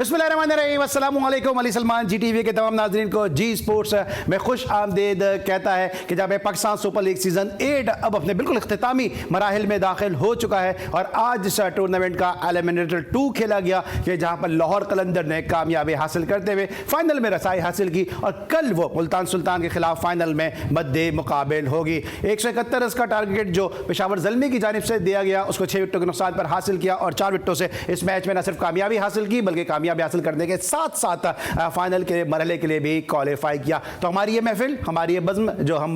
बिस्मिल्लाहिर्रहमानिर्रहीम, अस्सलाम वालेकुम। अली सलमान जी टीवी के तमाम नाज़रीन को जी स्पोर्ट्स में खुश आमदीद कहता है कि जब पाकिस्तान सुपर लीग सीज़न 8 अब अपने बिल्कुल इख्तितामी मराहिल में दाखिल हो चुका है और आज इस टूर्नामेंट का एलिमिनेटर 2 खेला गया कि जहां पर लाहौर कलंदर ने कामयाबी हासिल करते हुए फाइनल में रसाई हासिल की और कल वो मुल्तान सुल्तान के खिलाफ फाइनल में मद्दे मुकाबिल होगी। 171 रन का टारगेट जो पेशावर ज़ल्मी की जानिब से दिया गया उसको 6 विकेटों के नुकसान पर हासिल किया और 4 विकेटों से इस मैच में न सिर्फ कामयाबी हासिल की बल्कि कामयाबी हासिल करने के साथ साथ फाइनल के मरहले के लिए भी क्वालिफाई किया। तो हमारी ये महफिल, हमारी ये बज़्म जो हम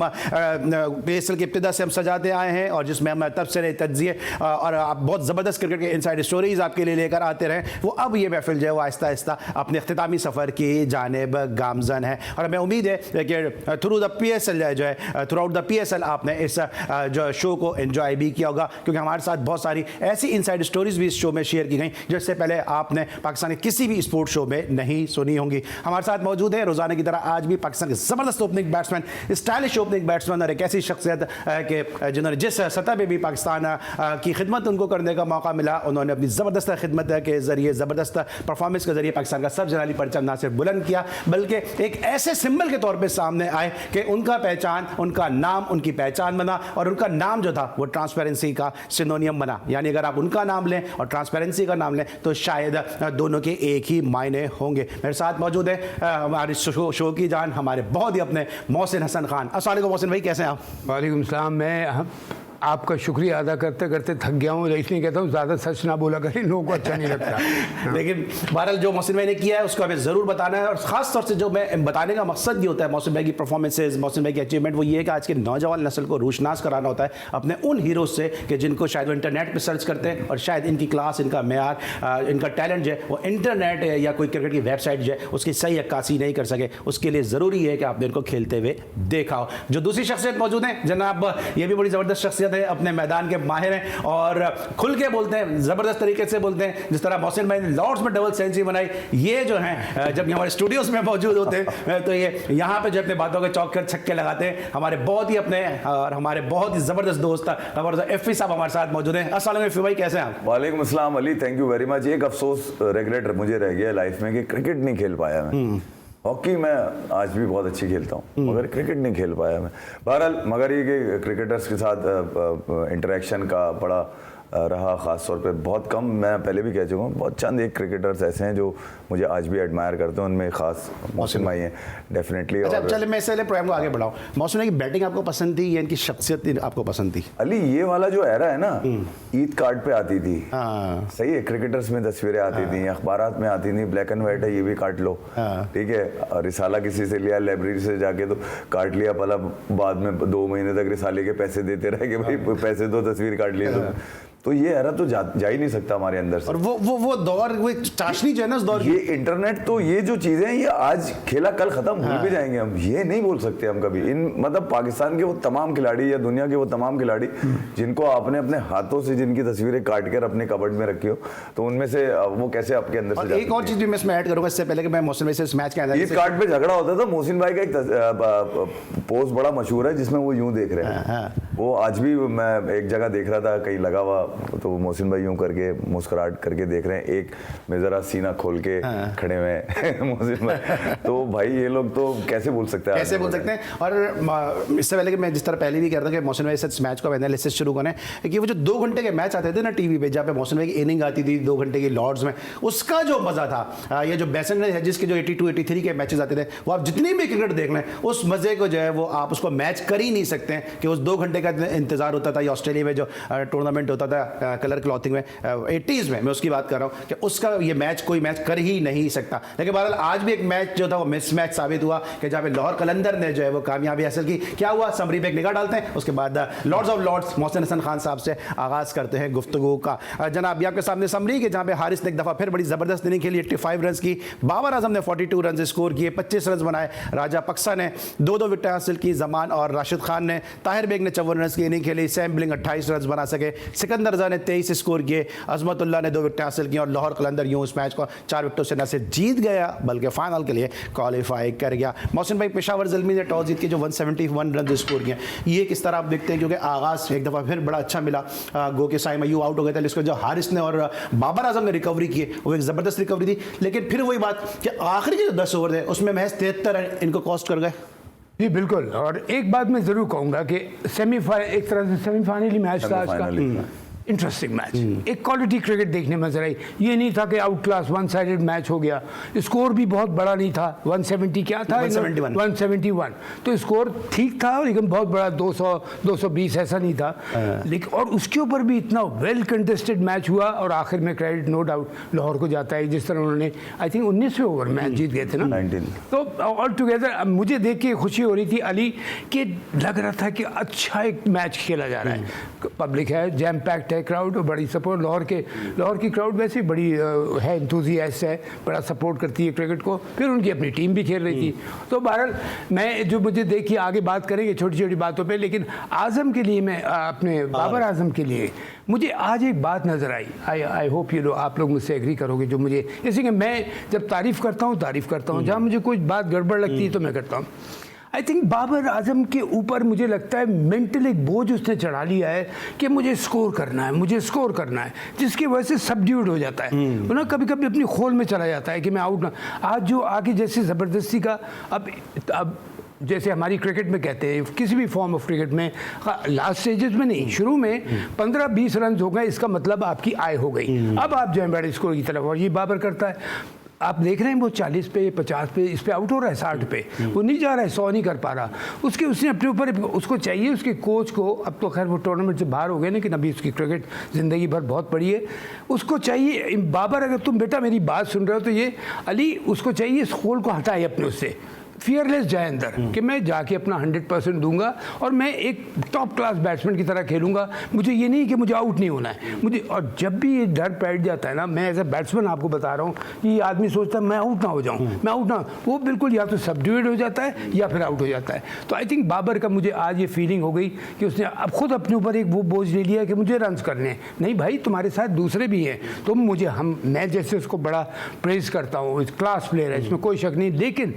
PSL की इब्तिदा से हम सजाते आए हैं और जिसमें हम तबसरे तज्ज़िये और आप बहुत ज़बरदस्त क्रिकेट के इनसाइड स्टोरीज़ आपके लिए लेकर आते रहे, वो अब ये महफिल जो है वो आहिस्ता आहिस्ता अपने इख्तितामी सफ़र की जानिब गामज़न है। और हमें उम्मीद है कि थ्रू द PSL जो है थ्रू आउट द PSL आपने इस जो शो को एंजॉय भी किया होगा, क्योंकि हमारे साथ बहुत सारी ऐसी इनसाइड स्टोरीज़ भी इस शो में शेयर की गई जिससे पहले आपने पाकिस्तान के किसी भी स्पोर्ट्स शो में नहीं सुनी होंगी। हमारे साथ मौजूद है रोजाना की तरह आज भी पाकिस्तान के जबरदस्त opening batsman, stylish opening batsman और एक ऐसी शख्सियत के जिन्होंने जिस सतह पे भी पाकिस्तान की खिदमत उनको करने का मौका मिला, उन्होंने अपनी ज़बरदस्त खिदमत के ज़रिए ज़बरदस्त परफॉर्मेंस के ज़रिए पाकिस्तान का सब जलाली परचम ना सिर्फ बुलंद किया बल्कि एक ऐसे सिंबल के तौर पर सामने आए कि उनका पहचान, उनका नाम उनकी पहचान बना और उनका नाम जो था वो ट्रांसपेरेंसी का सिनोनियम बना। यानी अगर आप उनका नाम लें और ट्रांसपेरेंसी का नाम लें तो शायद दोनों के एक ही मायने होंगे। मेरे साथ मौजूद है हमारे शो की जान, हमारे बहुत ही अपने मोहसिन हसन खान। अस्सलाम वालेकुम मोहसिन भाई, कैसे हैं आप? वालेकुम सलाम। मैं आपका शुक्रिया अदा करते करते थक गया हूँ, इसलिए कहता हूँ ज़्यादा सच ना बोला करें, लोगों को अच्छा नहीं लगता। लेकिन बहरहाल जो मोहसिन भाई ने किया है उसको हमें ज़रूर बताना है और ख़ास तौर से जो मैं बताने का मकसद ये होता है मोहसिन भाई की परफॉर्मेंसेज, मोहसिन भाई की अचीवमेंट, वो ये है कि आज के नौजवान नस्ल को रोशनास कराना होता है अपने उन हीरोज़ से कि जिनको शायद वो इंटरनेट पर सर्च करते हैं और शायद इनकी क्लास, इनका मेयार, इनका टैलेंट जो है वो इंटरनेट या कोई क्रिकेट की वेबसाइट जो है उसकी सही अक्कासी नहीं कर सके। उसके लिए ज़रूरी है कि आपने इनको खेलते हुए देखा हो। जो दूसरी शख्सियत मौजूद हैं जनाब, ये भी बड़ी ज़बरदस्त शख्सियत है, अपने मैदान के माहिर हैं और खुल के बोलते हैं, ज़बरदस्त तरीके से बोलते हैं। जिस तरह मोहसिन भाई ने लॉर्ड्स में डबल सेंचुरी बनाई, ये जो हैं जब हमारे स्टूडियोज़ में मौजूद होते हैं तो ये यहाँ पे जो अपने बातों के चौक कर छक्के लगाते हैं। हमारे बहुत ही अपने और हमारे बहुत ही ज़बरदस्त दोस्त हमारे एफी साहब हमारे साथ मौजूद हैं। अस्सलाम वालेकुम एफी भाई, कैसे हैं आप? वालेकुम अस्सलाम Ali, thank you very much. एक अफसोस रेगुलेटर मुझे रह गया लाइफ में कि क्रिकेट नहीं खेल पाया मैं। हॉकी मैं आज भी बहुत अच्छी खेलता हूँ मगर क्रिकेट नहीं खेल पाया मैं। बहरहाल मगर ये कि क्रिकेटर्स के साथ इंटरेक्शन का बड़ा रहा, ख़ास तौर पे बहुत कम। मैं पहले भी कह चुका हूँ, बहुत चंद एक क्रिकेटर्स ऐसे हैं जो मुझे आज भी एडमायर करते हैं, उनमें ख़ास मोहसिन भाई हैं डेफिनेटली। अच्छा, चले मैं इससे प्रोग्राम को आगे बढ़ाऊँ। मोहसिन भाई की बैटिंग आपको पसंद थी या इनकी शख्सियत आपको पसंद थी? अली ये वाला जो एरा है ना, ईद कार्ड पे आती थी, सही है, क्रिकेटर्स में तस्वीरें आती थी, अखबारात में आती थी, ब्लैक एंड वाइट है, ये भी काट लो, ठीक है, रिसाला किसी से लिया, लाइब्रेरी से जाके तो काट लिया, पला बाद में 2 महीने तक रिसाले के पैसे देते रहे कि भाई पैसे दो, तस्वीर काट ली। तो ये एरा तो जा ही नहीं सकता हमारे अंदर से। और वो दौर, वो चाशनी जो है ना उस दौर, ये इंटरनेट, तो ये जो चीजें हैं ये आज खेला कल खत्म, भूल भी जाएंगे हम, ये नहीं बोल सकते हम कभी। इन मतलब पाकिस्तान के वो तमाम खिलाड़ी या दुनिया के वो तमाम खिलाड़ी जिनको आपने अपने हाथों से जिनकी तस्वीरें काट कर अपने कबर्ड में रखी हो, तो उनमें से वो कैसे आपके अंदर से। एक और चीज भी मैं इसमें ऐड करूंगा इससे पहले कि मैं मोहसिन भाई से इस मैच के अंदर, ईद कार्ड पे झगड़ा होता था, मोहसिन भाई का एक पोस्ट बड़ा मशहूर है जिसमें वो यूं देख रहे हैं, वो आज भी मैं एक जगह देख रहा था कहीं लगा हुआ, तो मोहसिन भाई यूं करके मुस्कुराहट करके देख रहे हैं, एक में जरा सीना खोल के खड़े हुए मोहसिन भाई। तो भाई ये लोग तो कैसे बोल सकते हैं, कैसे बोल सकते हैं। और इससे पहले कि मैं जिस तरह पहले भी कह रहा था कि मोहसिन भाई से इस मैच को एनालिसिस शुरू करें कि वो जो 2 घंटे के मैच आते थे ना टीवी पे, जहाँ पे मोहसिन भाई की इनिंग आती थी 2 घंटे की लॉर्ड्स में, उसका जो मज़ा था, ये जो बेसन हेजिस के जो 82-83 के मैचेस आते थे, वो आप जितनी भी क्रिकेट देख लें उस मज़े को जो है वो आप उसको मैच कर ही नहीं सकते हैं कि उस 2 घंटे का इंतजार होता था। या ऑस्ट्रेलिया में जो टूर्नामेंट होता था था कलर क्लॉथिंग में 80s में, मैं उसकी बात कर रहा हूँ कि उसका ये मैच कोई मैच कर ही नहीं सकता। लेकिन बहरहाल आज भी एक मैच जो था वो मिस मैच साबित हुआ कि जहाँ पे लाहौर कलंदर ने जो है वो कामयाबी हासिल की। क्या हुआ, समरी पे एक निगाह डालते हैं, उसके बाद lords of lords Mohsin Hasan Khan साहब से आगाज़ करते हैं गुफ्तगू का। जनाब, ये आपके सामने समरी के जहाँ पे हारिस ने एक दफ़ा फिर बड़ी ज़बरदस्त इनिंग खेली, 85 रन की। बाबर आजम ने 42 रन स्कोर किए, 25 रन बनाए। राजा पक्सा ने 2 विकेट हासिल की। जमान और राशिद खान ने, ताहिर बेग ने 54 रन की इनिंग खेली। सैम बिलिंग 28 रन बना सके। सिकंदर रजा ने 23 स्कोर किए। अजमतुल्लाह ने 2 विकेट हासिल की और लाहौर कलंदर यूं इस मैच को 4 विकेटों से न सिर्फ जीत गया बल्कि फाइनल के लिए क्वालिफाई कर गया। मोहसिन भाई, पेशावर ज़ल्मी ने टॉस जीत के जो 171 रन स्कोर किए, ये किस तरह आप देखते हैं? क्योंकि आगाज़ एक दफ़ा फिर बड़ा अच्छा मिला, गो के साइम अय्यूब आउट हो गए थे, इसको जो हारिस ने और बाबर आजम ने रिकवरी की वो एक ज़बरदस्त रिकवरी थी। लेकिन फिर वही बात कि आखिरी के जो 10 ओवर थे उसमें महज 73 रन इनको कॉस्ट कर गए। जी बिल्कुल। और एक बात मैं ज़रूर कहूँगा कि एक तरह से सेमीफाइनल ही मैच था आज का। इंटरेस्टिंग मैच, एक क्वालिटी क्रिकेट देखने में नजर आई। ये नहीं था कि out class one sided match हो गया। स्कोर भी बहुत बड़ा नहीं था, 170 क्या था, 171। तो स्कोर ठीक था, लेकिन बहुत बड़ा 200-220 ऐसा नहीं था। लेकिन और उसके ऊपर भी इतना वेल कंटेस्टेड मैच हुआ और आखिर में क्रेडिट नो डाउट लाहौर को जाता है, जिस तरह उन्होंने आई थिंक 19वें ओवर मैच जीत गए थे ना, 19। तो ऑल टुगेदर मुझे देख के खुशी हो रही थी अली, कि लग रहा था कि अच्छा एक मैच खेला जा रहा है। पब्लिक है, जैम पैक्ड है क्राउड, बड़ी सपोर्ट। लाहौर की क्राउड वैसे बड़ी है, इंथुजियास्ट है, बड़ा सपोर्ट करती है क्रिकेट को। फिर उनकी अपनी टीम भी खेल रही थी। तो बहरहाल मैं जो मुझे देखिए, आगे बात करेंगे छोटी छोटी बातों पे, लेकिन आजम के लिए मैं अपने बाबर आजम के लिए मुझे आज एक बात नज़र आई। आई होप आप लोग मुझसे एग्री करोगे, जो मुझे, जैसे कि मैं जब तारीफ़ करता हूँ, जहाँ मुझे कोई बात गड़बड़ लगती है तो मैं करता हूँ। आई थिंक बाबर आजम के ऊपर मुझे लगता है मेंटल एक बोझ उसने चढ़ा लिया है कि मुझे स्कोर करना है, जिसकी वजह से सबड्यूड हो जाता है ना, कभी कभी अपनी खोल में चला जाता है कि मैं आउट ना। आज जो आगे जैसे ज़बरदस्ती का अब जैसे हमारी क्रिकेट में कहते हैं, किसी भी फॉर्म ऑफ क्रिकेट में लास्ट स्टेजेस में नहीं, शुरू में 15-20 रन हो गए, इसका मतलब आपकी आय हो गई। अब आप जाएं बड़े स्कोर की तरफ, और ये बाबर करता है। आप देख रहे हैं वो 40 पे 50 पे इस पे आउट हो रहा है, 60 पे वो नहीं जा रहा है, 100 नहीं कर पा रहा। उसने अपने ऊपर, उसको चाहिए उसके कोच को, अब तो खैर वो टूर्नामेंट से बाहर हो गए, लेकिन अभी उसकी क्रिकेट ज़िंदगी भर बहुत पड़ी है। उसको चाहिए, बाबर अगर तुम बेटा मेरी बात सुन रहे हो तो ये अली, उसको चाहिए इस खोल को हटाए अपने उससे, फियरलेस जाए अंदर कि मैं जाके अपना 100% दूंगा और मैं एक टॉप क्लास बैट्समैन की तरह खेलूंगा। मुझे ये नहीं कि मुझे आउट नहीं होना है मुझे। और जब भी ये डर बैठ जाता है ना, मैं एज ए बैट्समैन आपको बता रहा हूँ कि ये आदमी सोचता है मैं आउट ना हो जाऊँ, मैं आउट ना, वो बिल्कुल या तो सबड्यूड हो जाता है या फिर आउट हो जाता है। तो आई थिंक बाबर का मुझे आज ये फीलिंग हो गई कि उसने अब खुद अपने ऊपर एक वो बोझ ले लिया कि मुझे रन करने हैं। नहीं भाई, तुम्हारे साथ दूसरे भी हैं, तुम मुझे, मैं जैसे उसको बड़ा प्रेज करता हूँ, क्लास प्लेयर है, इसमें कोई शक नहीं, लेकिन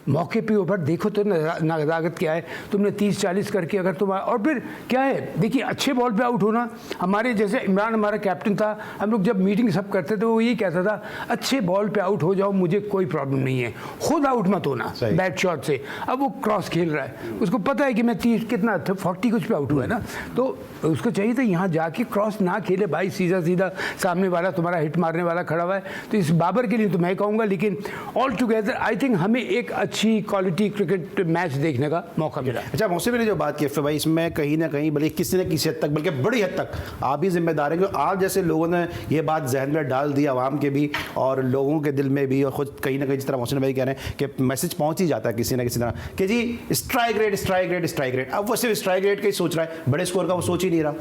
मौके पे ऊपर देखो तो नादागत क्या है। तुमने 30-40 करके अगर तुम, और फिर क्या है, देखिए अच्छे बॉल पे आउट होना, हमारे जैसे इमरान हमारा कैप्टन था, हम लोग जब मीटिंग सब करते थे वो यही कहता था अच्छे बॉल पे आउट हो जाओ, मुझे कोई प्रॉब्लम नहीं है, खुद आउट मत होना बैट शॉट से। अब वो क्रॉस खेल रहा है, उसको पता है कि मैं 30 कितना 40 कुछ पे आउट हुआ है ना, तो उसको चाहिए था यहाँ जाके क्रॉस ना खेले भाई, सीधा सीधा सामने वाला तुम्हारा हिट मारने वाला खड़ा हुआ है। तो इस बाबर के लिए तो मैं कहूँगा, लेकिन ऑल टुगेदर आई थिंक हमें एक अच्छी क्वालिटी क्रिकेट मैच देखने का मौका मिला। अच्छा, मुझसे मैंने जो बात की फिर भाई, इसमें कहीं ना कहीं बल्कि किसी न किसी हद तक, बल्कि बड़ी हद तक आप भी जिम्मेदार हैं, क्योंकि आप जैसे लोगों ने ये बात जहन में डाल दी, आवाम के भी और लोगों के दिल में भी, और खुद कहीं ना कहीं जिस तरह मोहसिन भाई कह रहे हैं कि मैसेज पहुंच ही जाता है किसी ना किसी तरह कि जी strike rate strike rate strike rate. अब वो सिर्फ स्ट्राइक रेट का ही सोच रहा है, बड़े स्कोर का वो सोच ही नहीं रहा।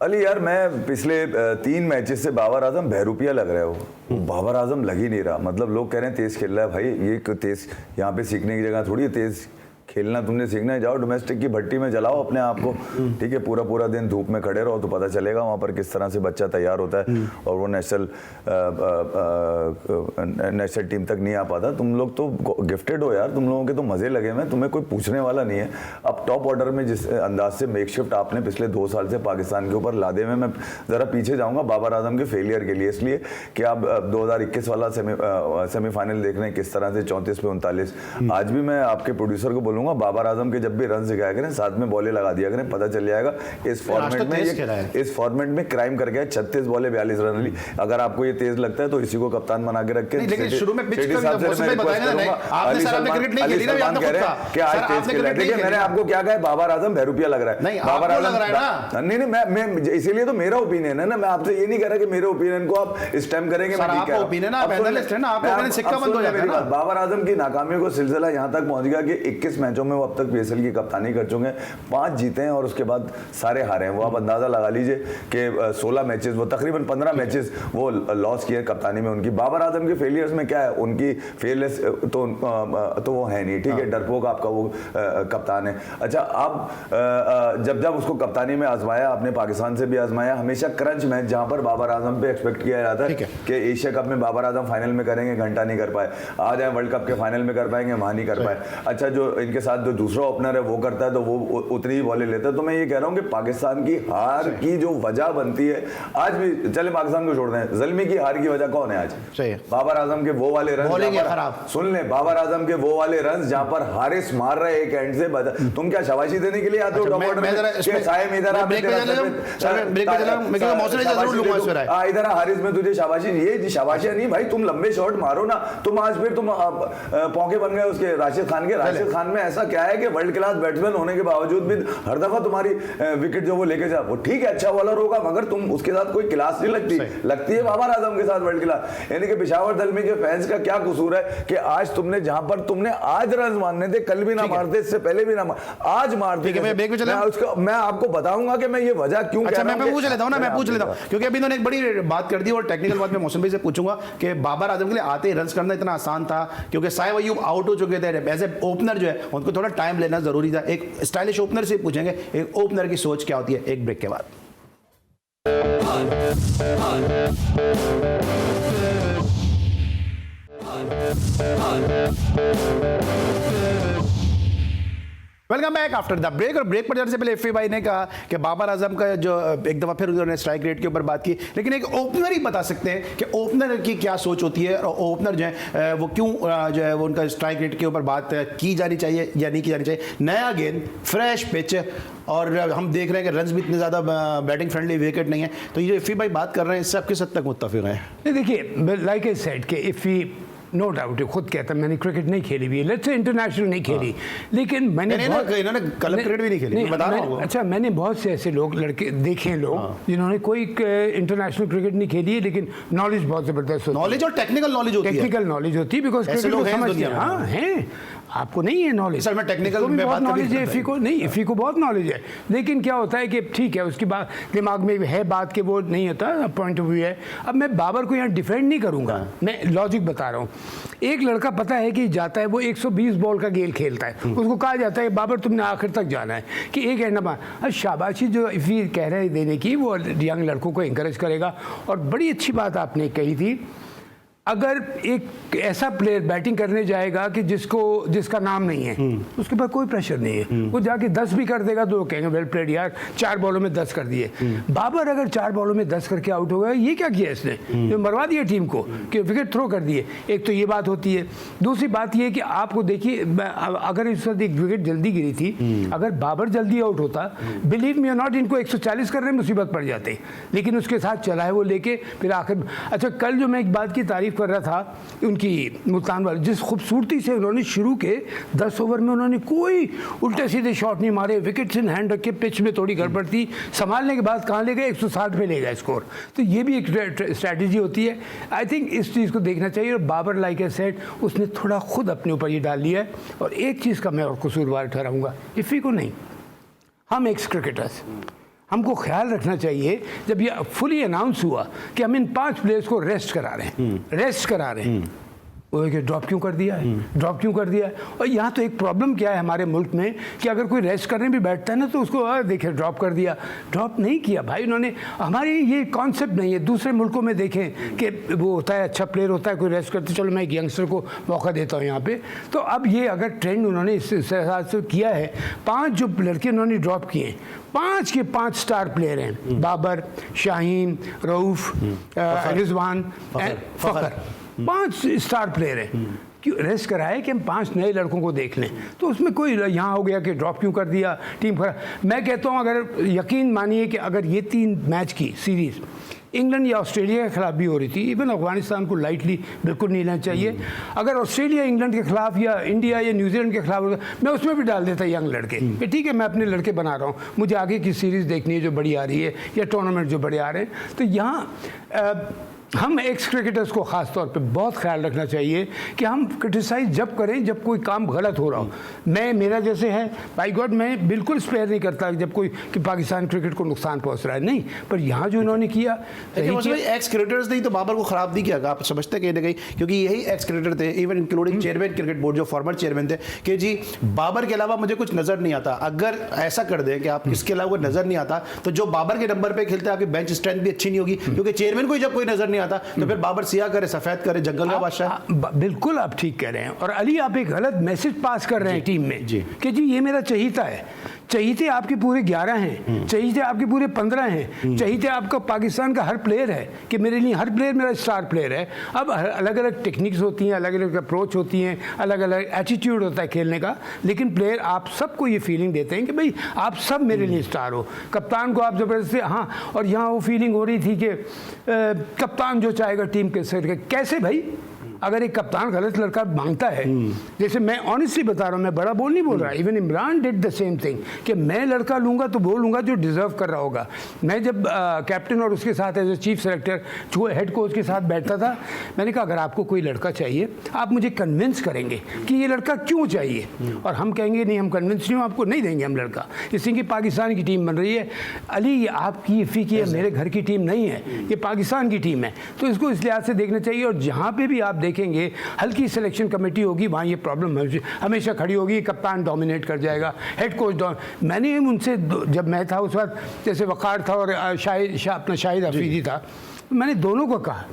अली यार, मैं पिछले 3 मैचेस से बाबर आजम बहरूपिया लग रहे हो, बाबर आजम लग ही नहीं रहा। मतलब लोग कह रहे हैं तेज खेल रहा है, भाई ये तेज यहाँ पे सीखने की जगह थोड़ी है, तेज खेलना तुमने सीखना है, जाओ डोमेस्टिक की भट्टी में जलाओ अपने आप को, ठीक है, पूरा दिन धूप में खड़े रहो तो पता चलेगा वहाँ पर किस तरह से बच्चा तैयार होता है और वो नेशनल टीम तक नहीं आ पाता। तुम लोग तो गिफ्टेड हो यार, तुम लोगों के तो मजे लगे हुए, तुम्हें कोई पूछने वाला नहीं है। अब टॉप ऑर्डर में जिस अंदाज से मेकशिफ्ट आपने पिछले 2 साल से पाकिस्तान के ऊपर लादे में, मैं जरा पीछे जाऊँगा बाबर आजम के फेलियर के लिए, इसलिए कि आप 2021 वाला सेमीफाइनल देख रहे हैं किस तरह से 34 पे 39। आज भी मैं आपके प्रोड्यूसर को बोलूँगा बोलूंगा, बाबर आजम के जब भी रन दिखाया करें साथ में बॉलें लगा दिया करें, पता चल जाएगा इस फॉर्मेट में क्राइम कर गया। 36 बॉले 42 रन ली। अगर आपको ये तेज लगता है तो इसी को कप्तान बना के रख के, लेकिन शुरू में पिच का मैंने आपको क्या कहा, बाबर आजम बहरूपिया लग रहा है, बाबर आजम नहीं, मैं इसीलिए तो मेरा ओपिनियन है ना, मैं आपसे ये नहीं कह रहा कि मेरे ओपिनियन को आप स्टैम्प करेंगे। बाबर आजम की नाकामियों को सिलसिला यहाँ तक पहुंच गया कि 21 मैचों में वो अब तक पीएसएल की कप्तानी कर चुके हैं, 5 जीते हैं और उसके बाद सारे हारे हैं। वो आप अंदाजा लगा लीजिए कि 16 मैचेस, वो तकरीबन 15 मैचेस वो लॉस किए कप्तानी में उनकी। बाबर आजम के फेलियर्स में क्या है, उनकी फेलियर्स तो वो है नहीं, ठीक है, डरपोक आपका वो कप्तान है। अच्छा, आप जब उसको कप्तानी में आजमाया, आपने पाकिस्तान से भी आजमाया, हमेशा क्रंच मैच जहां पर बाबर आजम पे एक्सपेक्ट किया जाता है कि एशिया कप में बाबर आजम फाइनल में करेंगे, घंटा नहीं कर पाए, आ जाए वर्ल्ड कप के फाइनल में कर पाएंगे, वहां नहीं कर पाए। अच्छा, जो इनके साथ जो दूसरा ओपनर है वो करता है तो वो उतनी ही बॉलें लेता है। तो मैं ये कह रहा हूं कि पाकिस्तान की हार की जो वजह बनती है, आज भी चले पाकिस्तान को छोड़ दें, ज़ल्मी की हार की वजह कौन है आज? बाबर आजम के वो वाले रन, सुन ले, बाबर आजम के वो वाले रन जहां पर हारिस मार रहे एक एंड से, तुम क्या शाबाशी देने के लिए आते हो? इधर हारिस में तुझे शाबाशी, ये शाबाशी नहीं भाई, तुम लंबे शॉट मारो ना। तुम आज फिर तुम पौके बन गए उसके राशिद खान के। राशिद खान में ऐसा क्या है कि वर्ल्ड क्लास बैट्समैन होने के बावजूद भी हर दफा तुम्हारी विकेट जो वो लेके जा, वो ठीक है अच्छा बॉलर होगा मगर तुम उसके साथ कोई क्लास नहीं लगती है बाबर आजम के साथ वर्ल्ड क्लास। यानी कि पेशावर दलमी के फैंस का क्या कसूर है कि आज तुमने जहां पर तुमने आज रन मारने थे, कल भी ना मारते, इससे पहले भी ना आज मारते। मैं आपको बताऊंगा कि मैं ये वजह क्यों कह रहा हूं। मैं पूछ लेता हूं ना, मैं पूछ लेता हूं क्योंकि अभी इन्होंने एक बड़ी बात कर दी और टेक्निकल बात मैं मौसम भाई से पूछूंगा कि बाबर आजम के लिए आते ही रन करना इतना आसान था क्योंकि साइब अयूब आउट हो चुके थे। एज ए ओपनर जो है उनको थोड़ा टाइम लेना जरूरी था। एक स्टाइलिश ओपनर से पूछेंगे एक ओपनर की सोच क्या होती है, एक ब्रेक के बाद। Welcome back after the break. और ब्रेक पर जाने से पहले एफए भाई ने कहा कि बाबर आजम का जो एक दफ़ा फिर उन्होंने स्ट्राइक रेट के ऊपर बात की, लेकिन एक ओपनर ही बता सकते हैं कि ओपनर की क्या सोच होती है और ओपनर जो है वो क्यों जो है वो उनका स्ट्राइक रेट के ऊपर बात की जानी चाहिए या नहीं की जानी चाहिए। नया गेंद, फ्रेश पिच और हम देख रहे हैं कि रन्स भी इतने ज़्यादा बैटिंग फ्रेंडली विकेट नहीं है, तो ये एफए भाई बात कर रहे हैं इससे आप किस हद तक मुत्तफिक हैं? देखिए, लाइक आई सेड कि इफ़ी नो डाउट खुद कहता है मैंने क्रिकेट नहीं खेली हुई है, लेट्स से इंटरनेशनल नहीं खेली, लेकिन मैंने इन्होंने क्लब क्रिकेट भी नहीं खेली, बता रहा हूं। अच्छा, मैंने बहुत से ऐसे लोग लड़के देखे लोग जिन्होंने कोई इंटरनेशनल क्रिकेट नहीं खेली है लेकिन नॉलेज बहुत जबरदस्त होती है। नॉलेज और टेक्निकल नॉलेज होती है। टेक्निकल नॉलेज होती है बिकॉज क्रिकेट को समझते हैं। हाँ हैं, आपको नहीं है नॉलेज? सर मैं टेक्निकल में बहुत नॉलेज है, इफ़ी को नहीं, इफ़ी को बहुत नॉलेज है, लेकिन क्या होता है कि ठीक है उसके बाद दिमाग में है बात कि वो नहीं होता, पॉइंट ऑफ व्यू है। अब मैं बाबर को यहाँ डिफेंड नहीं करूँगा, मैं लॉजिक बता रहा हूँ। एक लड़का पता है कि जाता है वो 120 बॉल का गेम खेलता है, उसको कहा जाता है बाबर तुमने आखिर तक जाना है कि एक एंड मार। शाबाशी जो इफ़ी कह रहे हैं देने की, वो यंग लड़कों को इंकरेज करेगा। और बड़ी अच्छी बात आपने कही थी, अगर एक ऐसा प्लेयर बैटिंग करने जाएगा कि जिसका नाम नहीं है, उसके पास कोई प्रेशर नहीं है, वो जाके 10 भी कर देगा तो वो कहेंगे वेल प्लेड यार, 4 बॉलों में 10 कर दिए। बाबर अगर 4 बॉलों में 10 करके आउट हो गया, ये क्या किया इसने? ये मरवा दिया टीम को कि विकेट थ्रो कर दिए। एक तो ये बात होती है। दूसरी बात ये कि आपको देखिए, अगर इस वक्त एक विकेट जल्दी गिरी थी, अगर बाबर जल्दी आउट होता, बिलीव मी और नॉट, इनको 140 करने में मुसीबत पड़ जाते, लेकिन उसके साथ चला है वो लेके फिर आखिर। अच्छा, कल जो मैं एक बात की तारीफ कर रहा था उनकी मुल्तान वाले, जिस खूबसूरती से उन्होंने शुरू के 10 ओवर में उन्होंने कोई उल्टे सीधे शॉट नहीं मारे, विकेट्स इन हैंड रख के, पिच में थोड़ी गड़बड़ थी, संभालने के बाद कहाँ ले गए, 160 पे ले गए स्कोर। तो ये भी एक स्ट्रैटेजी होती है। आई थिंक इस चीज़ को देखना चाहिए। और बाबर लाइक ए सेड, उसने थोड़ा खुद अपने ऊपर ये डाल लिया है। और एक चीज़ का मैं और कसूरवार ठहराऊंगा, इफ़ी को नहीं, हम एक्स क्रिकेटर्स, हमको ख्याल रखना चाहिए जब ये फुली अनाउंस हुआ कि हम इन 5 प्लेयर्स को रेस्ट करा रहे हैं, वो ड्रॉप क्यों कर दिया है? और यहाँ तो एक प्रॉब्लम क्या है हमारे मुल्क में कि अगर कोई रेस्ट करने भी बैठता है ना तो उसको देखिए ड्रॉप कर दिया। ड्रॉप नहीं किया भाई उन्होंने, हमारे ये कॉन्सेप्ट नहीं है। दूसरे मुल्कों में देखें कि वो होता है, अच्छा प्लेयर होता है, कोई रेस्ट करते, चलो मैं एक यंगस्टर को मौका देता हूँ यहाँ पे। तो अब ये अगर ट्रेंड उन्होंने इस हिसाब से किया है, 5 जो लड़के उन्होंने ड्रॉप किए, 5 के 5 स्टार प्लेयर हैं, बाबर, शाहीन, रऊफ, रिजवान, फ़खर। 5 स्टार प्लेयर हैं, क्यों रेस्ट कराए कि हम 5 नए लड़कों को देख लें? तो उसमें कोई यहाँ हो गया कि ड्रॉप क्यों कर दिया, टीम खराब। मैं कहता हूँ अगर यकीन मानिए कि अगर ये 3 मैच की सीरीज़ इंग्लैंड या ऑस्ट्रेलिया के खिलाफ भी हो रही थी, इवन अफगानिस्तान को लाइटली बिल्कुल नहीं लेना चाहिए। अगर ऑस्ट्रेलिया इंग्लैंड के खिलाफ या इंडिया या न्यूजीलैंड के खिलाफ होता, मैं उसमें भी डाल देता यंग लड़के कि ठीक है मैं अपने लड़के बना रहा हूँ, मुझे आगे की सीरीज़ देखनी है जो बड़ी आ रही है या टूर्नामेंट जो बड़े आ रहे हैं। तो यहाँ हम एक्स क्रिकेटर्स को ख़ास तौर पे बहुत ख्याल रखना चाहिए कि हम क्रिटिसाइज जब करें जब कोई काम गलत हो रहा हो। मेरा जैसे है बाई गॉड, मैं बिल्कुल स्पेयर नहीं करता जब कोई कि पाकिस्तान क्रिकेट को नुकसान पहुंच रहा है, नहीं, पर यहाँ जो इन्होंने किया एक्स क्रिकेटर्स ने तो बाबर को खराब नहीं किया, आप समझते कहीं ना कहीं, क्योंकि यही एक्स क्रिकेटर थे, even including chairman cricket board जो फॉर्मर चेयरमैन थे, कि जी बाबर के अलावा मुझे कुछ नजर नहीं आता। अगर ऐसा कर दें कि आप इसके अलावा कोई नजर नहीं आता तो जो बाबर के नंबर पे खेलते हैं आपकी बेंच स्ट्रेंथ भी अच्छी नहीं होगी, क्योंकि चेयरमैन को जब कोई नजर नहीं आता तो फिर बाबर सिया करे सफेद करे जंगल का बादशाह। बिल्कुल आप ठीक कह रहे हैं। और अली आप एक गलत मैसेज पास कर रहे हैं टीम में कि जी ये मेरा चहीता है। चहीते आपके पूरे 11 हैं, चहीते आपके पूरे 15 हैं, चहीते आपका पाकिस्तान का हर प्लेयर है कि मेरे लिए हर प्लेयर मेरा स्टार प्लेयर है। अब अलग अलग टेक्निक्स होती हैं, अलग अलग अप्रोच होती हैं, अलग अलग एटीट्यूड होता है खेलने का, लेकिन प्लेयर आप सबको ये फीलिंग देते हैं कि भाई आप सब मेरे लिए स्टार हो। कप्तान को आप ज़बरदस्ती, हाँ, और यहाँ वो फीलिंग हो रही थी कि कप्तान जो चाहेगा टीम के सर, कैसे भाई? अगर एक कप्तान गलत लड़का मांगता है, जैसे मैं ऑनेस्टली बता रहा हूँ, मैं बड़ा बोल नहीं बोल रहा, even Imran did the same thing कि मैं लड़का लूँगा तो वो लूँगा जो डिजर्व कर रहा होगा। मैं जब कैप्टन और उसके साथ एज ए चीफ सेलेक्टर जो हेड कोच के साथ बैठता था, मैंने कहा अगर आपको कोई लड़का चाहिए आप मुझे कन्विंस करेंगे कि ये लड़का क्यों चाहिए, और हम कहेंगे नहीं हम कन्विंस नहीं हो, आपको नहीं देंगे हम लड़का, इसलिए कि पाकिस्तान की टीम बन रही है। अली ये आपकी इफ़ी की है, मेरे घर की टीम नहीं है, ये पाकिस्तान की टीम है, तो इसको इस लिहाज से देखना चाहिए। और जहाँ पर भी आप देखेंगे हल्की सिलेक्शन कमेटी होगी, वहाँ ये प्रॉब्लम हमेशा खड़ी होगी, कप्तान डोमिनेट कर जाएगा, हेड कोच मैंने उनसे जब मैं था उस वक्त, जैसे वक़ार था और अपना शाहिद हफीज़ी था, मैंने दोनों को कहा,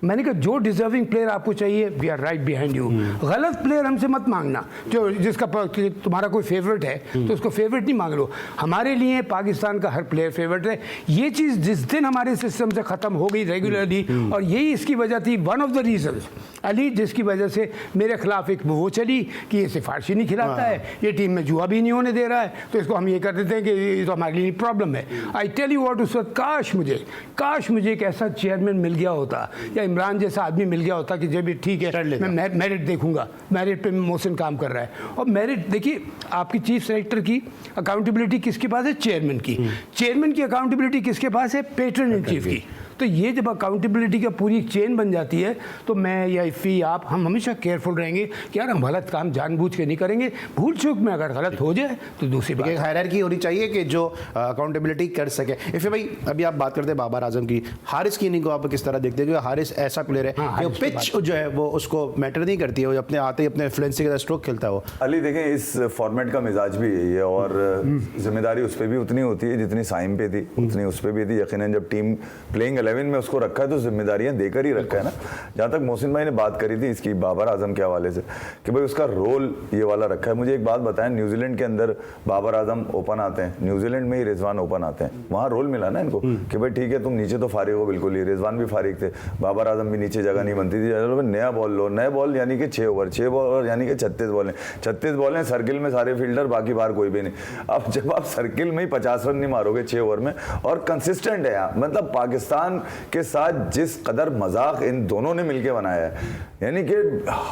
मैंने कहा जो डिजर्विंग प्लेयर आपको चाहिए we are right behind you. गलत प्लेयर हमसे मत मांगना, जो जिसका तुम्हारा कोई फेवरेट है तो उसको फेवरेट नहीं मांग लो। हमारे लिए पाकिस्तान का हर प्लेयर फेवरेट है। ये चीज़ जिस दिन हमारे सिस्टम से ख़त्म हो गई रेगुलरली, और यही इसकी वजह थी, one of the reasons Ali, जिसकी वजह से मेरे खिलाफ एक वो चली कि ये सिफारिशी नहीं खिलाता है, ये टीम में जुआ भी नहीं होने दे रहा है, तो इसको हम ये कर देते हैं कि ये तो हमारे लिए प्रॉब्लम है। आई टेल यू व्हाट, उस वक्त काश मुझे एक ऐसा चेयरमैन मिल गया होता या इमरान जैसा आदमी मिल गया होता कि जब भी ठीक है मैं मेरिट देखूंगा, मेरिट पे मोहसिन काम कर रहा है। और मेरिट देखिए, आपकी चीफ सेलेक्टर की अकाउंटेबिलिटी किसके पास है? चेयरमैन की। चेयरमैन की अकाउंटेबिलिटी किसके पास है? पेट्रन इन चीफ की। तो ये जब अकाउंटेबिलिटी का पूरी चेन बन जाती है तो मैं या इफ़ी आप हम हमेशा केयरफुल रहेंगे कि यार हम गलत काम जानबूझ के नहीं करेंगे, भूल चूक में अगर गलत हो जाए तो दूसरी बात, हायरार्की होनी चाहिए कि जो अकाउंटेबिलिटी कर सके। इफ़ी भाई अभी आप बात करते हैं बाबर आजम की, हारिस की इनिंग को आप किस तरह देखते हैं? क्योंकि हारिस ऐसा प्लेयर है कि पिच जो है वो उसको मैटर नहीं करती है, वो अपने आते ही अपने फ्लुएंसी के साथ स्ट्रोक खेलता है वो। अली देखें इस फॉर्मेट का मिजाज भी यही है, और जिम्मेदारी उस पर भी उतनी होती है जितनी साइम पे थी उतनी उस पर भी थी। यकीनन जब टीम प्लेइंग 11 में उसको रखा है तो जिम्मेदारियां देकर ही रखा है ना। जहाँ तक मोहसिन भाई ने बात करी थी इसकी बाबर आजम के हवाले से कि भाई उसका रोल ये वाला रखा है। मुझे एक बात बताएं, न्यूजीलैंड के अंदर बाबर आजम ओपन आते हैं, न्यूजीलैंड में ही रिजवान ओपन आते हैं, वहाँ रोल मिला ना इनको कि भाई ठीक है तुम नीचे तो फारिग हो, बिल्कुल ही रिजवान भी फारिग थे, बाबर आजम भी नीचे जगह नहीं बनती थी, नया बॉल लो, नया बॉल यानी कि 6 ओवर यानी कि 36 बॉल हैं, 36 बॉल हैं, सर्किल में सारे फील्डर, बाकी बाहर कोई भी नहीं। अब जब आप सर्किल में ही 50 रन नहीं मारोगे 6 ओवर में, और कंसिस्टेंट है यहाँ, मतलब पाकिस्तान के साथ जिस कदर मजाक इन दोनों ने मिलकर बनाया है, यानी कि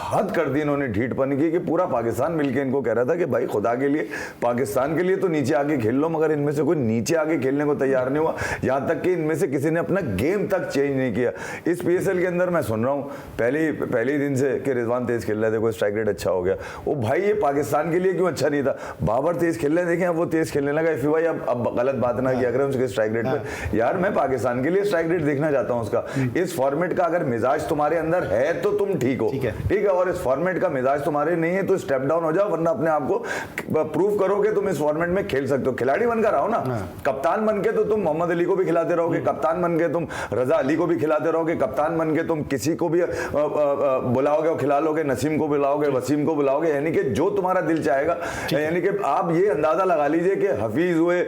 हद कर दी इन्होंने ढीठपन की कि पूरा पाकिस्तान मिलकर इनको कह रहा था कि भाई खुदा के लिए पाकिस्तान के लिए तो नीचे आके खेल लो, मगर इनमें से कोई नीचे आके खेलने को तैयार नहीं हुआ। यहाँ तक कि इनमें से किसी ने अपना गेम तक चेंज नहीं किया। इस PSL के अंदर मैं सुन रहा हूँ पहले ही दिन से कि रिजवान तेज खेल रहे थे, कोई स्ट्राइक रेट अच्छा हो गया। वो भाई ये पाकिस्तान के लिए क्यों अच्छा नहीं था? बाबर तेज खेल रहे, देखें अब वो तेज खेलने लगा। इफ़ी भाई अब गलत बात ना किया करें उसके स्ट्राइक रेट पे, यार मैं पाकिस्तान के लिए स्ट्राइक रेट देखना चाहता हूँ उसका। इस फॉर्मेट का अगर मिजाज तुम्हारे अंदर है तो तुम ठीक हो, ठीक है, और इस फॉर्मेट का मिजाज तुम्हारे नहीं है तो स्टेप डाउन हो जाओ, वरना अपने आप को प्रूव करो कि तुम इस फॉर्मेट में खेल सकते हो। खिलाड़ी बनकर आओ ना, कप्तान बनके तो तुम मोहम्मद अली को भी खिलाते रहोगे, कप्तान बनके तुम रजा अली को भी खिलाते रहोगे, कप्तान बनके तुम किसी को भी बुलाओगे और खिला लोगे, नसीम को बुलाओगे, वसीम को बुलाओगे, यानी कि जो तुम्हारा दिल चाहेगा। यानी कि आप ये अंदाजा लगा लीजिए कि हफीज हुए,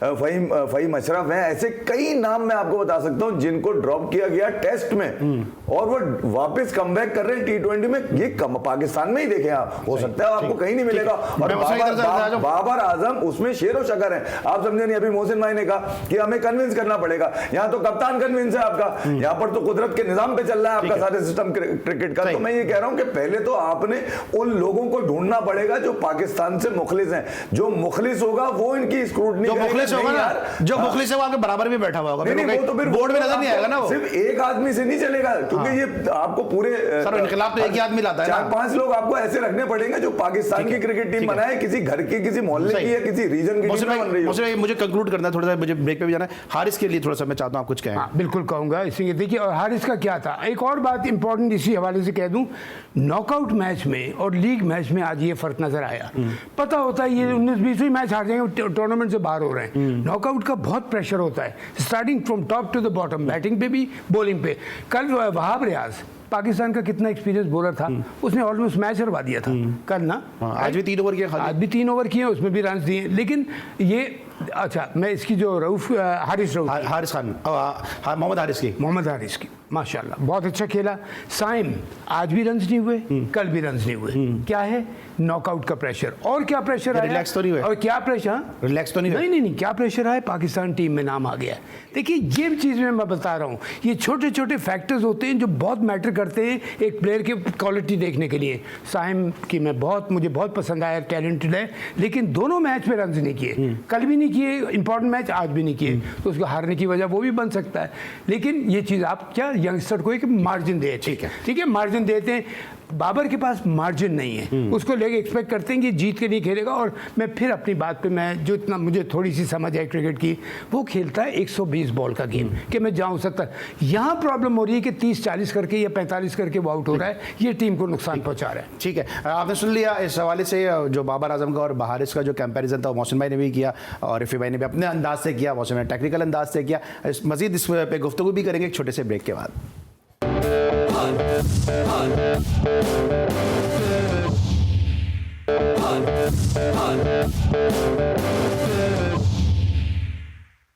फहीम अशरफ हैं, ऐसे कई नाम मैं आपको बता सकता हूं हूं जिनको ड्रॉप किया गया टेस्ट में और वो वापस कमबैक कर रहे हैं T20 में, ये कम पाकिस्तान में ही देखे आप, हो सकता है आपको कहीं नहीं मिलेगा। और बाबर आजम उसमें शेर व शकर है, आप समझे नहीं। अभी मोहसिन भाई ने कहा कि हमें कन्विंस करना पड़ेगा, यहाँ तो कप्तान कन्विंस है आपका, यहाँ पर तो कुदरत के निजाम पे चल रहा है आपका सारे सिस्टम क्रिकेट का। तो मैं ये कह रहा हूं कि पहले तो आपने उन लोगों को ढूंढना पड़ेगा जो पाकिस्तान से मुखलिस हैं, जो मुखलिस होगा वो इनकी स्क्रूटनी जो मुखलिस होगा ना, जो मुखलिस है वो आपके बराबर भी बैठा हुआ होगा, नहीं, वो तो फिर बोर्ड में नजर नहीं आएगा ना, वो सिर्फ एक आदमी से नहीं चलेगा, क्योंकि ये आपको पूरे सर इनकलाब तो एक ही आदमी लाता है, 4-5 लोग आपको ऐसे रखने पड़ेंगे जो पाकिस्तान की क्रिकेट टीम बनाए, किसी घर की, किसी मोहल्ले की या किसी रीजन की टीम बन रही है। मुझे कंक्लूड करना है, थोड़ा सा मुझे ब्रेक पे भी जाना है। हारिस के लिए थोड़ा सा मैं चाहता हूं आप कुछ कहें। बिल्कुल कहूंगा, इसी देखिए, और हारिस का क्या था, एक और बात इंपॉर्टेंट इसी हवाले से कह दूं, नॉकआउट मैच में और लीग मैच में आज ये फर्क नजर आया। पता होता है ये 19-20 मैच हार जाएंगे, टूर्नामेंट से बाहर हो रहे हैं। नॉकआउट का बहुत प्रेशर होता है, starting from top to the bottom, batting पे भी बॉलिंग पे। कल वहाब रियाज पाकिस्तान का कितना एक्सपीरियंस बॉलर था, उसने ऑलमोस्ट मैच हरवा दिया था कल ना। आज भी 3 ओवर किए, आज भी 3 ओवर किए, उसमें भी रन दिए। लेकिन ये अच्छा, मैं इसकी जो हारिस खान, मोहम्मद हारिस की माशाल्लाह बहुत अच्छा खेला। साइम आज भी रन्स नहीं हुए, कल भी रन्स नहीं हुए। क्या है? नॉकआउट का प्रेशर। और क्या प्रेशर है? रिलैक्स तो नहीं हुए? और क्या प्रेशर? रिलैक्स तो नहीं हुए? नहीं, क्या प्रेशर है? पाकिस्तान टीम में नाम आ गया। देखिए ये चीज़ मैं बता रहा हूँ, ये छोटे छोटे फैक्टर्स होते हैं जो बहुत मैटर करते हैं एक प्लेयर की क्वालिटी देखने के लिए। साइम की मुझे बहुत पसंद आया, टैलेंटेड है, लेकिन दोनों मैच में रन्स नहीं किए, कल भी नहीं किए, इंपॉर्टेंट मैच आज भी नहीं किए, तो उसको हारने की वजह वो भी बन सकता है। लेकिन ये चीज़ आप क्या यंगस्टर को एक मार्जिन दे, ठीक है, मार्जिन देते हैं। बाबर के पास मार्जिन नहीं है, उसको लेके एक्सपेक्ट करते हैं कि जीत के नहीं खेलेगा। और मैं फिर अपनी बात पे, मैं जो इतना मुझे थोड़ी सी समझ है क्रिकेट की, वो खेलता है 120 बॉल का गेम कि मैं जाऊं 70। यहाँ प्रॉब्लम हो रही है कि 30-40 करके या 45 करके वो आउट हो रहा है, ये टीम को नुकसान पहुंचा रहा है। ठीक है, आपने सुन लिया इस हवाले से जो बाबर आजम का और हारिस का जो कंपैरिजन था, मोहसिन भाई ने भी किया और रफ़ी भाई ने भी अपने अंदाज से किया, मोहसिन ने टेक्निकल अंदाज से किया। मजीद इस पे गुफ्तगू भी करेंगे एक छोटे से ब्रेक के बाद।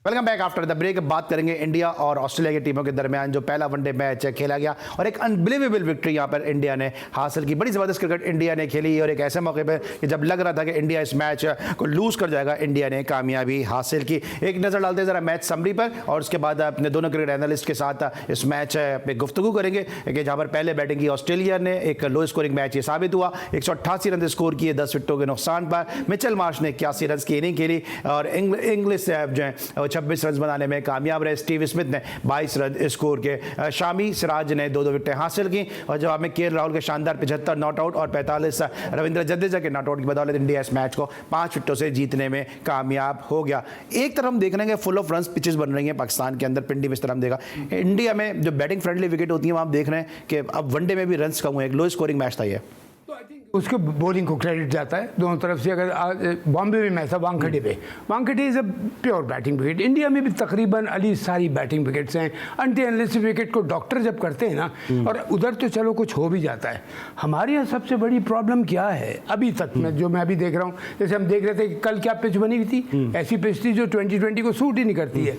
Welcome back after the break. बात करेंगे इंडिया और ऑस्ट्रेलिया की टीमों के दरमियान जो पहला वनडे मैच खेला गया और एक अनबिलीवेबल विक्ट्री यहाँ पर इंडिया ने हासिल की। बड़ी ज़बरदस्त क्रिकेट इंडिया ने खेली और एक ऐसे मौके पर कि जब लग रहा था कि इंडिया इस मैच को लूज कर जाएगा, इंडिया ने कामयाबी हासिल की। एक नज़र डालते ज़रा मैच समरी पर और उसके बाद अपने दोनों क्रिकेट एनालिस्ट के साथ इस मैच पे गुफ्तगू करेंगे कि जहाँ पर पहले बैटिंग की ऑस्ट्रेलिया ने, एक लो स्कोरिंग मैच ये साबित हुआ, 188 रन स्कोर किए 10 विकेटों के नुकसान पर। मिचेल मार्श ने 81 रन की इनिंग खेली और इंग्लिश जो है 26 रन बनाने में कामयाब रहे। स्टीव स्मिथ ने 22 रन स्कोर के। शामी सिराज ने 2 विकेटें हासिल की और जवाब में के राहुल के शानदार 75 नॉट आउट और 45 रविंद्र जडेजा के नॉट आउट की बदौलत इंडिया इस मैच को 5 विकेटों से जीतने में कामयाब हो गया। एक तरफ हम देख रहे हैं कि फुल ऑफ रन पिचेस बन रही हैं पाकिस्तान के अंदर, पिंडी में इस तरह हम देखा। इंडिया में जो बैटिंग फ्रेंडली विकेट होती है वहाँ आप देख रहे हैं कि अब वनडे में भी रन कम हुए, एक लो स्कोरिंग मैच था ये। उसके बॉलिंग को क्रेडिट जाता है दोनों तरफ से। अगर बॉम्बे में मैच था Wankhede is a pure batting wicket. India में भी तकरीबन अली सारी बैटिंग विकेट्स हैं। अनटेनलेस विकेट को डॉक्टर जब करते हैं ना, और उधर तो चलो कुछ हो भी जाता है। हमारे यहाँ सबसे बड़ी प्रॉब्लम क्या है अभी तक में, जो मैं अभी देख रहा हूँ, जैसे हम देख रहे थे कि कल क्या पिच बनी हुई थी, ऐसी पिच थी जो 2020 को सूट ही नहीं करती है।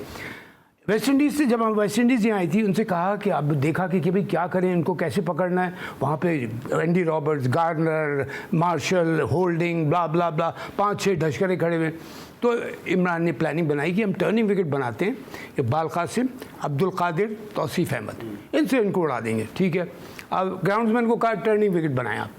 वेस्ट इंडीज़ से जब हम वेस्ट इंडीज़ यहाँ आई थी, उनसे कहा कि अब देखा कि भाई क्या करें, इनको कैसे पकड़ना है। वहाँ पे Andy Roberts, Garner, Marshall, Holding, blah blah blah, 5-6 ढशकरे खड़े हुए। तो इमरान ने प्लानिंग बनाई कि हम टर्निंग विकेट बनाते हैं, इकबाल कासिम, अब्दुल कादिर, तौसीफ अहमद, इनसे इनको उड़ा देंगे। ठीक है, अब ग्राउंड्समैन को कहा टर्निंग विकेट बनाया।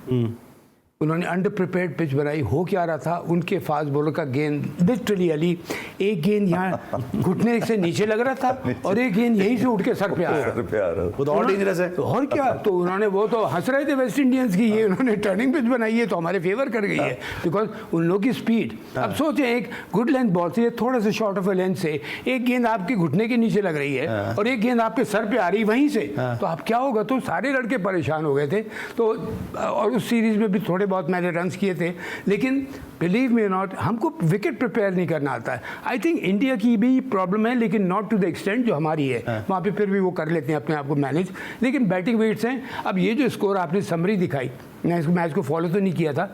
उन्होंने अंडर प्रिपेयर्ड पिच बनाई। हो क्या रहा था, उनके फास्ट बॉलर का गेंद लिटरली अली, एक गेंद यहाँ घुटने से नीचे लग रहा था और एक गेंद यहीं से उठ के सर पे आ रहा वो तो और डेंजरस है। और क्या, तो उन्होंने, वो तो हंस रहे थे वेस्ट इंडियंस की, ये उन्होंने टर्निंग पिच बनाई है तो हमारे फेवर कर गई है, बिकॉज उन लोगों की स्पीड। अब सोचें, एक गुड लेंथ बॉल से, थोड़ा सा शॉर्ट ऑफ ए लेंथ से एक गेंद आपके घुटने के नीचे लग रही है और एक गेंद आपके सर पे आ रही वहीं से, तो आप क्या होगा। तो सारे लड़के परेशान हो गए थे। तो और उस सीरीज में भी थोड़े बहुत मैंने रन किए थे, लेकिन बिलीव मी नॉट, हमको विकेट प्रिपेयर नहीं करना आता है। आई थिंक इंडिया की भी प्रॉब्लम है, लेकिन नॉट टू द एक्सटेंट जो हमारी है। वहाँ पे फिर भी वो कर लेते हैं अपने आप को मैनेज, लेकिन बैटिंग विकेट्स हैं। अब ये जो स्कोर आपने समरी दिखाई, मैं इस मैच को फॉलो तो नहीं किया था।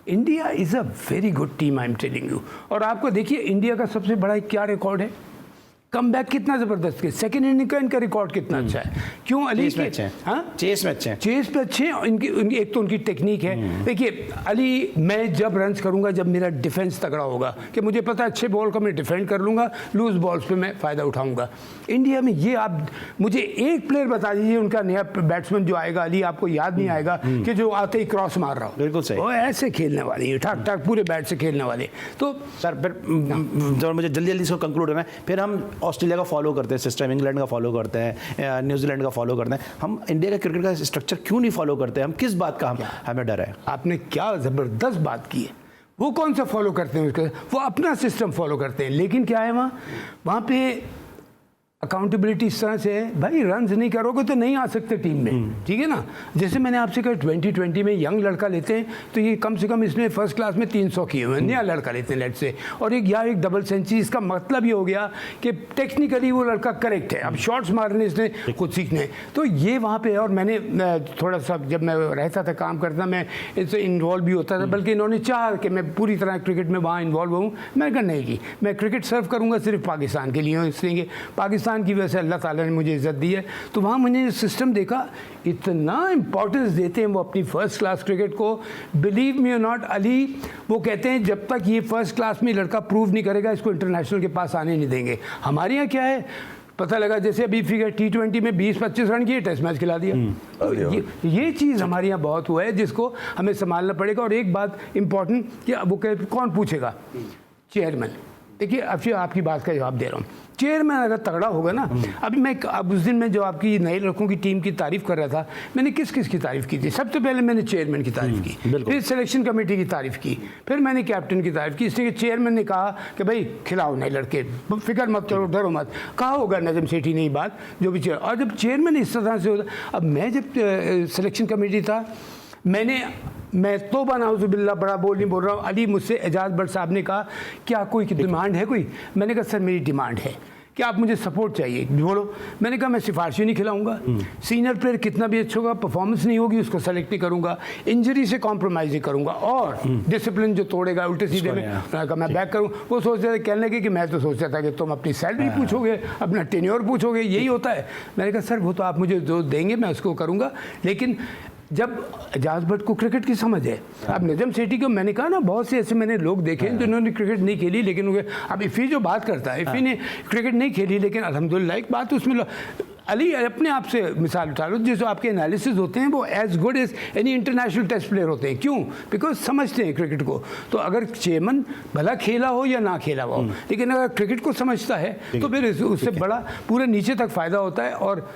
India is a very good team, I am telling you. और आपको देखिए, इंडिया का सबसे बड़ा क्या रिकॉर्ड है, कमबैक कितना जबरदस्त है, सेकंड इनिंग का इनका रिकॉर्ड कितना अच्छा है। क्यों अली चेस में अच्छे हैं, हाँ चेस में अच्छे हैं, चेस पे अच्छे हैं। इनकी एक तो उनकी टेक्निक है। देखिए अली, मैं जब रन्स करूंगा जब मेरा डिफेंस तगड़ा होगा, कि मुझे पता है अच्छे बॉल का मैं डिफेंड कर लूंगा, लूज बॉल्स पे मैं फ़ायदा उठाऊंगा। इंडिया में ये आप मुझे एक प्लेयर बता दीजिए उनका नया बैट्समैन जो आएगा, अली आपको याद नहीं आएगा कि जो आते ही क्रॉस मार रहा हो। बिल्कुल सही। वो ऐसे खेलने वाले हैं, ठाक ठाक पूरे बैट से खेलने वाले। तो सर फिर जब मुझे जल्दी जल्दी इसको कंक्लूड करना है, फिर हम ऑस्ट्रेलिया का फॉलो करते हैं सिस्टम, इंग्लैंड का फॉलो करते हैं, न्यूजीलैंड का फॉलो करते हैं, हम इंडिया का क्रिकेट का स्ट्रक्चर क्यों नहीं फॉलो करते? हम किस बात का हमें डर है? आपने क्या ज़बरदस्त बात की है। वो कौन सा फॉलो करते हैं उसका, वो अपना सिस्टम फॉलो करते हैं। लेकिन क्या है वहाँ पे अकाउंटेबिलिटी इस तरह से है, भाई रन्स नहीं करोगे तो नहीं आ सकते टीम में, ठीक है ना। जैसे मैंने आपसे कहा 2020 में यंग लड़का लेते हैं तो ये कम से कम इसने फर्स्ट क्लास में 300 किए हुए, नया लड़का लेते हैं लेट से, और एक डबल सेंचुरी। इसका मतलब ये हो गया कि टेक्निकली वो लड़का करेक्ट है, अब शॉट्स मारने इसने खुद सीखने। तो ये वहाँ पे, और मैंने थोड़ा सा जब मैं रहता था काम करता मैं इससे इन्वॉल्व भी होता था, बल्कि इन्होंने चाहा कि मैं पूरी तरह क्रिकेट में वहाँ इन्वॉल्व हूँ। मैंने कहा नहीं की, मैं क्रिकेट सर्व करूँगा सिर्फ पाकिस्तान के लिए, इसलिए पाकिस्तान की वजह से अल्लाह ताला ने मुझे इज़्ज़त दी है। तो वहाँ मैंने सिस्टम देखा, इतना इम्पोर्टेंस देते हैं वो अपनी फर्स्ट क्लास क्रिकेट को। बिलीव मी और नॉट, अली वो कहते हैं जब तक ये फर्स्ट क्लास में लड़का प्रूव नहीं करेगा इसको इंटरनेशनल के पास आने नहीं देंगे। हमारे यहाँ क्या है पता लगा, जैसे अभी फिगर T20 में 20-25 रन किए, टेस्ट मैच खिला दिया। तो ये चीज़ हमारे यहाँ बहुत हुआ है जिसको हमें संभालना पड़ेगा। और एक बात इम्पॉर्टेंट कि वो कौन पूछेगा, चेयरमैन। देखिए आपकी बात का जवाब दे रहा हूँ, चेयरमैन अगर तगड़ा होगा ना, अब उस दिन मैं जो आपकी नए लड़कों की टीम की तारीफ कर रहा था, मैंने किस किस की तारीफ की थी? सबसे पहले मैंने चेयरमैन की तारीफ की, फिर सिलेक्शन कमेटी की तारीफ की, फिर मैंने कैप्टन की तारीफ की, इसलिए चेयरमैन ने कहा कि भाई खिलाओ नए लड़के, फिक्र मत करो, डरो मत। कहा होगा नजम सेठी ने बात, जो भी और जब चेयरमैन इस तरह से होता। अब मैं जब सिलेक्शन कमेटी था, मैं तौबा नाउज़ुबिल्लाह बड़ा बोल नहीं बोल रहा हूँ, अली मुझसे एजाज भट्ट साहब ने कहा क्या कोई डिमांड है कोई? मैंने कहा सर मेरी डिमांड है कि आप मुझे सपोर्ट चाहिए, बोलो। मैंने कहा मैं सिफारिश नहीं खिलाऊंगा, सीनियर प्लेयर कितना भी अच्छा होगा, परफॉर्मेंस नहीं होगी उसको सेलेक्ट नहीं करूंगा, इंजरी से कॉम्प्रोमाइज़ नहीं करूंगा, और डिसिप्लिन जो तोड़ेगा उल्टे सीधे में मैं बैक करूँ। वो सोचते थे, कहने लगे कि मैं तो सोचता था कि तुम अपनी सैलरी पूछोगे, अपना टेन्योर पूछोगे, यही होता है। मैंने कहा सर वो तो आप मुझे जो देंगे मैं उसको करूँगा, लेकिन जब एजाज भट्ट को क्रिकेट की समझ है। अब नजम सेठी को मैंने कहा ना, बहुत से ऐसे मैंने लोग देखे हैं जिन्होंने क्रिकेट नहीं खेली, लेकिन अब इफ़ी जो बात करता है, इफ़ी ने क्रिकेट नहीं खेली लेकिन अल्हम्दुलिल्लाह एक बात उसमें अली अपने आप से मिसाल उठा लो, जो आपके एनालिसिस होते हैं वो as good as any international test player होते हैं। क्यों? बिकॉज समझते हैं क्रिकेट को। तो अगर चेयरमैन भला खेला हो या ना खेला हो, लेकिन अगर क्रिकेट को समझता है तो फिर उससे बड़ा पूरे नीचे तक फ़ायदा होता है। और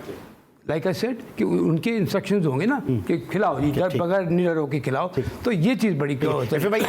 लाइक आई सेड कि उनके इंस्ट्रक्शंस होंगे ना कि खिलाओ जी, बगैर निडर होकर खिलाओ, तो ये चीज़ बड़ी क्लियर होती है। फिर भाई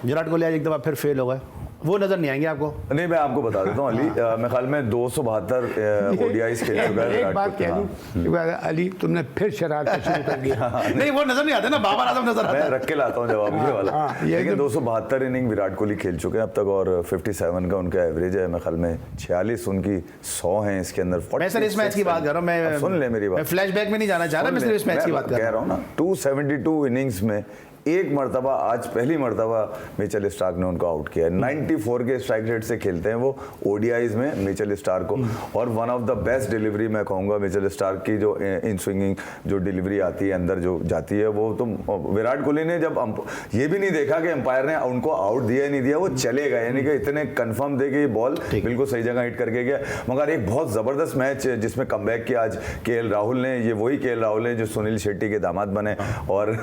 विराट कोहली आज एक दफ़ा फिर फेल हो गए, वो नजर नहीं आएंगे आपको? नहीं, मैं आपको बता देता हूँ अली, मेरे ख्याल में 272 ओडीआईज खेल चुका है। एक बात कह दूँ अली, तुमने फिर शरारत शुरू कर दिया। नहीं वो नजर नहीं आता ना, बाबर आजम नजर आता है। मैं रख के लाता हूँ जवाब ये वाला। लेकिन 272 इनिंग विराट कोहली खेल चुके हैं अब तक, और 57 का उनका एवरेज है। मेरे ख्याल में 46 उनकी 100 हैं इसके अंदर। मैं सर इस मैच की बात कर रहा हूँ, मैं सुन ले मेरी बात, फ्लैशबैक में नहीं जाना चाह रहा, मैं सिर्फ इस मैच की बात कह रहा हूँ ना। 272 इनिंग्स में एक मरतबा, आज पहली मरतबा मिचेल स्टार्क ने उनको आउट किया है। 94 के स्ट्राइक रेट से खेलते हैं वो ओडीआईज में मिचेल स्टार्क को, और one of the best delivery मैं कहूँगा मिचेल स्टार्क की, जो इन स्विंगिंग जो डिलीवरी आती है अंदर जो जाती है, वो तो विराट कोहली ने जब ये भी नहीं देखा कि अंपायर ने उनको आउट दिया या नहीं दिया, वो चले गए, यानी कि इतने कन्फर्म थे कि ये बॉल बिल्कुल सही जगह हिट करके गया। मगर एक बहुत ज़बरदस्त मैच जिसमें कमबैक किया आज केएल राहुल ने, ये वही केएल राहुल ने जो सुनील शेट्टी के दामाद बने, और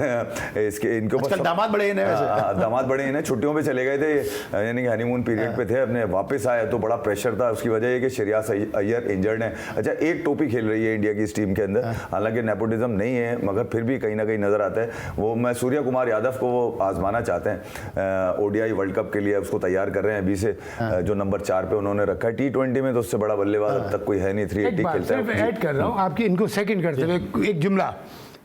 इसके दामाद बड़े हैं वैसे। दामाद बड़े हैं, छुट्टियों पे चले गए थे, यानी कि हनीमून पीरियड पे थे, अपने वापस आए तो बड़ा प्रेशर था। उसकी वजह ये कि श्रेयस अय्यर इंजर्ड है। अच्छा, एक टोपी खेल रही है इंडिया की इस टीम के अंदर, हालांकि नेपोटिज्म नहीं है मगर फिर भी कहीं ना कहीं नजर आता है। वो मैं सूर्य कुमार यादव को वो आजमाना चाहते हैं ओडीआई वर्ल्ड कप के लिए, उसको तैयार कर रहे हैं अभी से, जो नंबर 4 पे उन्होंने रखा है। T20 में तो उससे बड़ा बल्लेबाज अब तक कोई है नहीं, 380 खेलता है। ऐड कर रहा हूँ आपकी इनको सेकंड करते हुए एक जुमला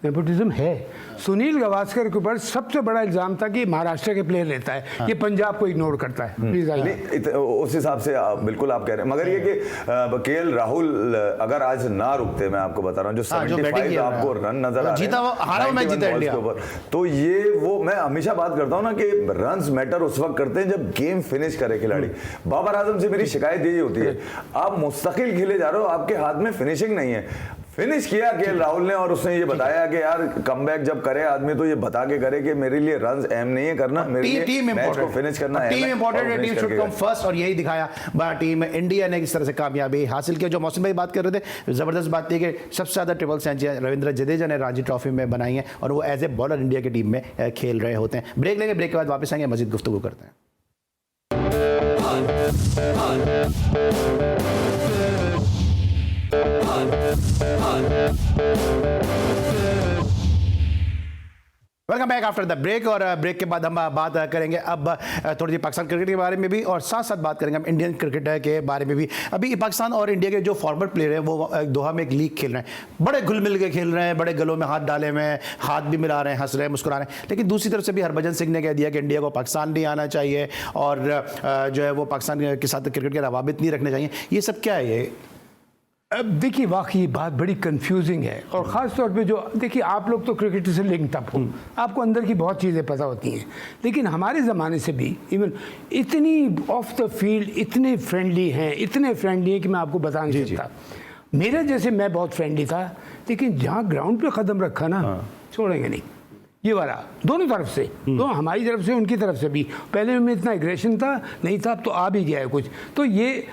नेपोटिज्म है। सुनील गावस्कर के ऊपर सबसे बड़ा इल्जाम था कि महाराष्ट्र के प्लेयर लेता है, ये पंजाब को इग्नोर करता है। प्लीज उस हिसाब से बिल्कुल आप कह रहे हैं, मगर ये कि केएल राहुल अगर आज ना रुकते, मैं आपको बता रहा हूँ, जो 75 आपको रन नजर आ रहे हैं, तो ये वो मैं हमेशा बात करता हूँ ना कि रन्स मैटर उस वक्त करते हैं जब गेम फिनिश करे खिलाड़ी। बाबर आजम से मेरी शिकायत यही होती है, आप मुस्तकिल खेले जा रहे हो, आपके हाथ में फिनिशिंग नहीं है। फिनिश किया केएल राहुल ने और उसने ये बताया कि यार कमबैक जब करे आदमी तो ये बता के करे कि मेरे लिए रन्स अहम नहीं है करना, मेरे लिए मैच को फिनिश करना है, टीम इंपॉर्टेंट है, टीम शुड कम फर्स्ट, और यही दिखाया टीम इंडिया ने किस तरह से कामयाबी हासिल की। जो मौसम भाई बात कर रहे थे, जबरदस्त बात थी कि सबसे ज्यादा ट्रिपल सेंचुरी रविंद्र जडेजा ने रणजी ट्रॉफी में बनाई है और वो एज ए बॉलर इंडिया की टीम में खेल रहे होते हैं। ब्रेक लेंगे, ब्रेक के बाद वापस आएंगे, मजीद गुफ्तगू करते हैं। Welcome back after the break. और ब्रेक के बाद हम बात करेंगे अब थोड़ी सी पाकिस्तान क्रिकेट के बारे में भी, और साथ साथ बात करेंगे हम इंडियन क्रिकेट के बारे में भी। अभी पाकिस्तान और इंडिया के जो फॉरवर्ड प्लेयर हैं वो दोहा में एक लीग खेल रहे हैं, बड़े घुल मिल के खेल रहे हैं, बड़े गलों में हाथ डाले हुए हैं, हाथ भी मिला रहे हैं, हंस रहे हैं, मुस्कुरा रहे हैं। लेकिन दूसरी तरफ से भी हरभजन सिंह ने कह दिया कि इंडिया को पाकिस्तान नहीं आना चाहिए और जो है वो पाकिस्तान के साथ क्रिकेट के रवाबित नहीं रखने चाहिए। ये सब क्या है ये? अब देखिए, वाकई बात बड़ी कंफ्यूजिंग है, और ख़ास तौर पे जो देखिए, आप लोग तो क्रिकेट से लिंक्ड अप हो, आपको अंदर की बहुत चीज़ें पता होती हैं, लेकिन हमारे ज़माने से भी इवन इतनी ऑफ द फील्ड इतने फ्रेंडली हैं कि मैं आपको बता नहीं सकता। मेरे जैसे मैं बहुत फ्रेंडली था, लेकिन जहाँ ग्राउंड पे कदम रखा ना, छोड़ेंगे नहीं। ये वाला दोनों तरफ से, दोनों हमारी तरफ से उनकी तरफ से भी। पहले में इतना एग्रेशन था नहीं था, अब तो आ भी गया है कुछ। तो ये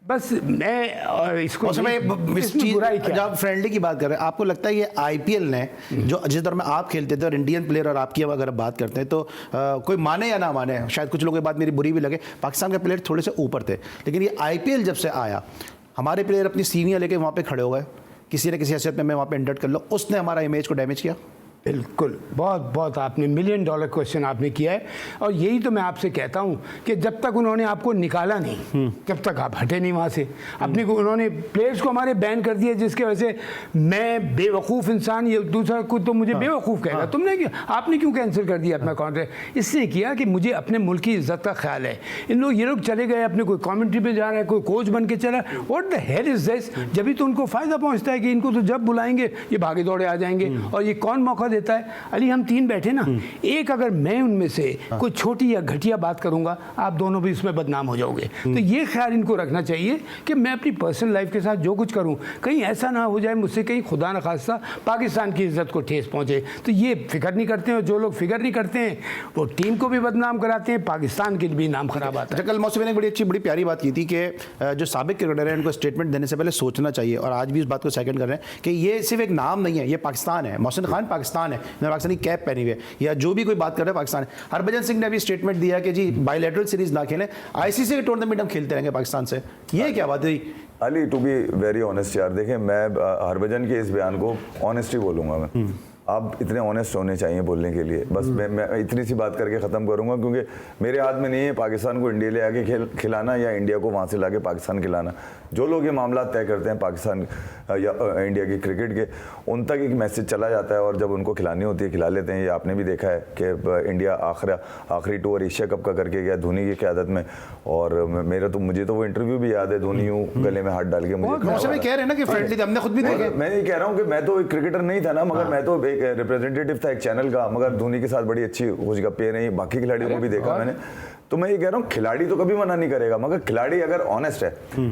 बस मैं इसको बुराई क्या, जब फ्रेंडली की बात कर रहे हैं, आपको लगता है ये आईपीएल ने जो जिस दौर में आप खेलते थे और इंडियन प्लेयर और आपकी अगर बात करते हैं तो कोई माने या ना माने, शायद कुछ लोगों की बात मेरी बुरी भी लगे, पाकिस्तान के प्लेयर थोड़े से ऊपर थे, लेकिन ये आईपीएल जब से आया, हमारे प्लेयर अपनी सीनियर लेके वहाँ पे खड़े हो गए, किसी न किसी हैसियत में मैं वहाँ पे एंटर कर लो, उसने हमारा इमेज को डैमेज किया। बिल्कुल, बहुत बहुत आपने $1 मिलियन क्वेश्चन आपने किया है, और यही तो मैं आपसे कहता हूँ कि जब तक उन्होंने आपको निकाला नहीं, जब तक आप हटे नहीं वहाँ से, अपनी को उन्होंने प्लेयर्स को हमारे बैन कर दिया, जिसके वजह से मैं बेवकूफ़ इंसान, ये दूसरा को तो मुझे बेवकूफ़ कहेगा, तुमने क्यों, आपने क्यों कैंसिल कर दिया अपना कॉन्ट्रैक्ट? इससे किया कि मुझे अपने मुल्क की इज्जत का ख्याल है। ये लोग चले गए, अपने कोई कॉमेंट्री पे जा रहा है, कोई कोच बन के चला, what the hell is this? जब भी तो उनको फ़ायदा पहुँचता है कि इनको तो जब बुलाएंगे ये भागे दौड़े आ जाएंगे, और ये कौन मौका देता है? अली, हम 3 बैठे ना, एक अगर मैं उनमें से कोई छोटी या घटिया बात करूंगा, आप दोनों भी इसमें बदनाम हो जाओगे। तो ये ख्याल इनको रखना चाहिए कि मैं अपनी पर्सनल लाइफ के साथ जो कुछ करूं, कहीं ऐसा ना हो जाए मुझसे कहीं खुदा न खास्ता पाकिस्तान की इज्जत को ठेस पहुंचे। तो ये फिक्र नहीं करते हैं, जो लोग फिक्र नहीं करते हैं वो टीम को भी बदनाम कराते हैं, पाकिस्तान के लिए भी नाम खराब आता है। कल मौसम ने बड़ी प्यारी बात की थी कि जो साबिक क्रिकेटर है उनको स्टेटमेंट देने से पहले सोचना चाहिए, और आज भी इस बात को सेकंड कर रहे हैं कि ये सिर्फ एक नाम नहीं है, ये पाकिस्तान है। मोहसिन खान पाकिस्तान है, पाकिस्तानी कैप पहनी हुई है, या जो भी कोई बात कर रहा है पाकिस्तान है। हरभजन सिंह ने भी स्टेटमेंट दिया कि जी बायलैटरल सीरीज ना खेलें, आईसीसी के टूर्नामेंट हम खेलते रहेंगे पाकिस्तान से। ये क्या बात है Ali? To be very honest यार, देखें मैं हरभजन के इस बयान को ऑनेस्टली बोलूंगा मैं, आप इतने ऑनेस्ट होने चाहिए बोलने के लिए। बस मैं इतनी सी बात करके ख़त्म करूंगा, क्योंकि मेरे हाथ में नहीं है पाकिस्तान को इंडिया ले आके खिलाना या इंडिया को वहाँ से लाके पाकिस्तान खिलाना। जो लोग ये मामला तय करते हैं पाकिस्तान या इंडिया की क्रिकेट के, उन तक एक मैसेज चला जाता है, और जब उनको खिलानी होती है खिला लेते हैं। ये आपने भी देखा है कि इंडिया आखिरी टूर एशिया कप का करके गया धोनी की क़यादत में, और मुझे तो वो इंटरव्यू भी याद है, धोनी यूँ गले में हाथ डाल के मुझे कह रहे हैं ना कि फ्रेंडली, हमने खुद भी देखे। मैं ये कह रहा हूँ कि मैं तो एक क्रिकेटर नहीं था ना, मगर मैं तो एक रिप्रेजेंटेटिव था एक चैनल का, मगर धोनी के साथ बड़ी अच्छी खुशगप्पे रही, बाकी खिलाड़ियों को भी देखा मैंने। तो मैं ये कह रहा हूँ खिलाड़ी तो कभी मना नहीं करेगा, मगर खिलाड़ी अगर ऑनेस्ट है,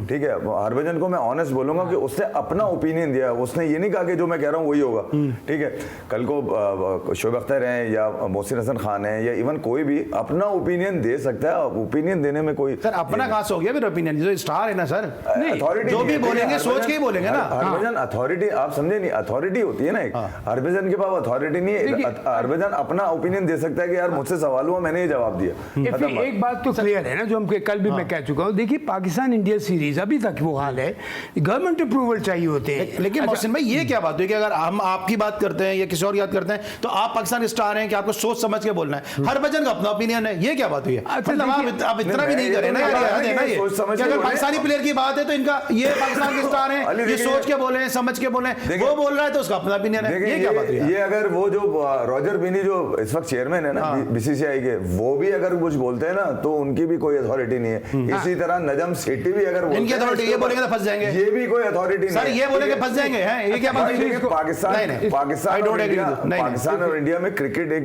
ठीक है, हरभजन को मैं ऑनेस्ट बोलूंगा कि उसने अपना ओपिनियन दिया, उसने ये नहीं कहा कि जो मैं कह रहा हूँ वही होगा, ठीक है। कल को शोएब अख्तर हैं या मोहसिन हसन खान है या इवन कोई भी अपना ओपिनियन दे सकता है। ओपिनियन देने में कोई सर अपना कहाँ से हो गया फिर ओपिनियन? जो स्टार है ना सर, अथॉरिटी जो भी बोलेंगे सोच के ही बोलेंगे ना। हरभजन अथॉरिटी, आप समझे नहीं, अथॉरिटी होती है ना एक, हरभजन के पास अथॉरिटी नहीं है। हरभजन अपना ओपिनियन दे सकता है कि यार मुझसे सवाल हुआ, मैंने ये जवाब दिया। एक बात तो क्लियर है ना, जो हम कल भी मैं कह चुका हूँ, देखिए पाकिस्तान इंडिया सीरीज अभी तक वो हाल है, गवर्नमेंट अप्रूवल चाहिए होते हैं। लेकिन मोहसिन भाई ये क्या बात हुई कि अगर हम आपकी बात करते हैं या किसी और की बात करते हैं तो आप पाकिस्तान स्टार हैं कि आपको सोच समझ के बोलना है, हरभजन का अपना ओपिनियन है, ये क्या बात हुई है? मतलब आप इतना भी नहीं करें ना यार, ये ना ये कि अगर पाकिस्तानी प्लेयर की बात है तो इनका ये पाकिस्तान के स्टार हैं, ये सोच के बोले, समझ के बोले, वो बोल रहा है तो उसका अपना ओपिनियन है, ये क्या बात हुई? ये अगर वो जो रॉजर बिनी जो इस वक्त चेयरमैन है ना बीसीसीआई के, वो भी अगर कुछ बोलते हैं ना तो उनकी भी कोई अथॉरिटी नहीं है। इसी तरह नजम सेठी भी अगर इनकी अथॉरिटी, ये बोलेंगे तो फंस जाएंगे, ये भी कोई अथॉरिटी नहीं सर, ये बोलेंगे फंस जाएंगे हैं, ये क्या बात है? पाकिस्तान और इंडिया में क्रिकेट एक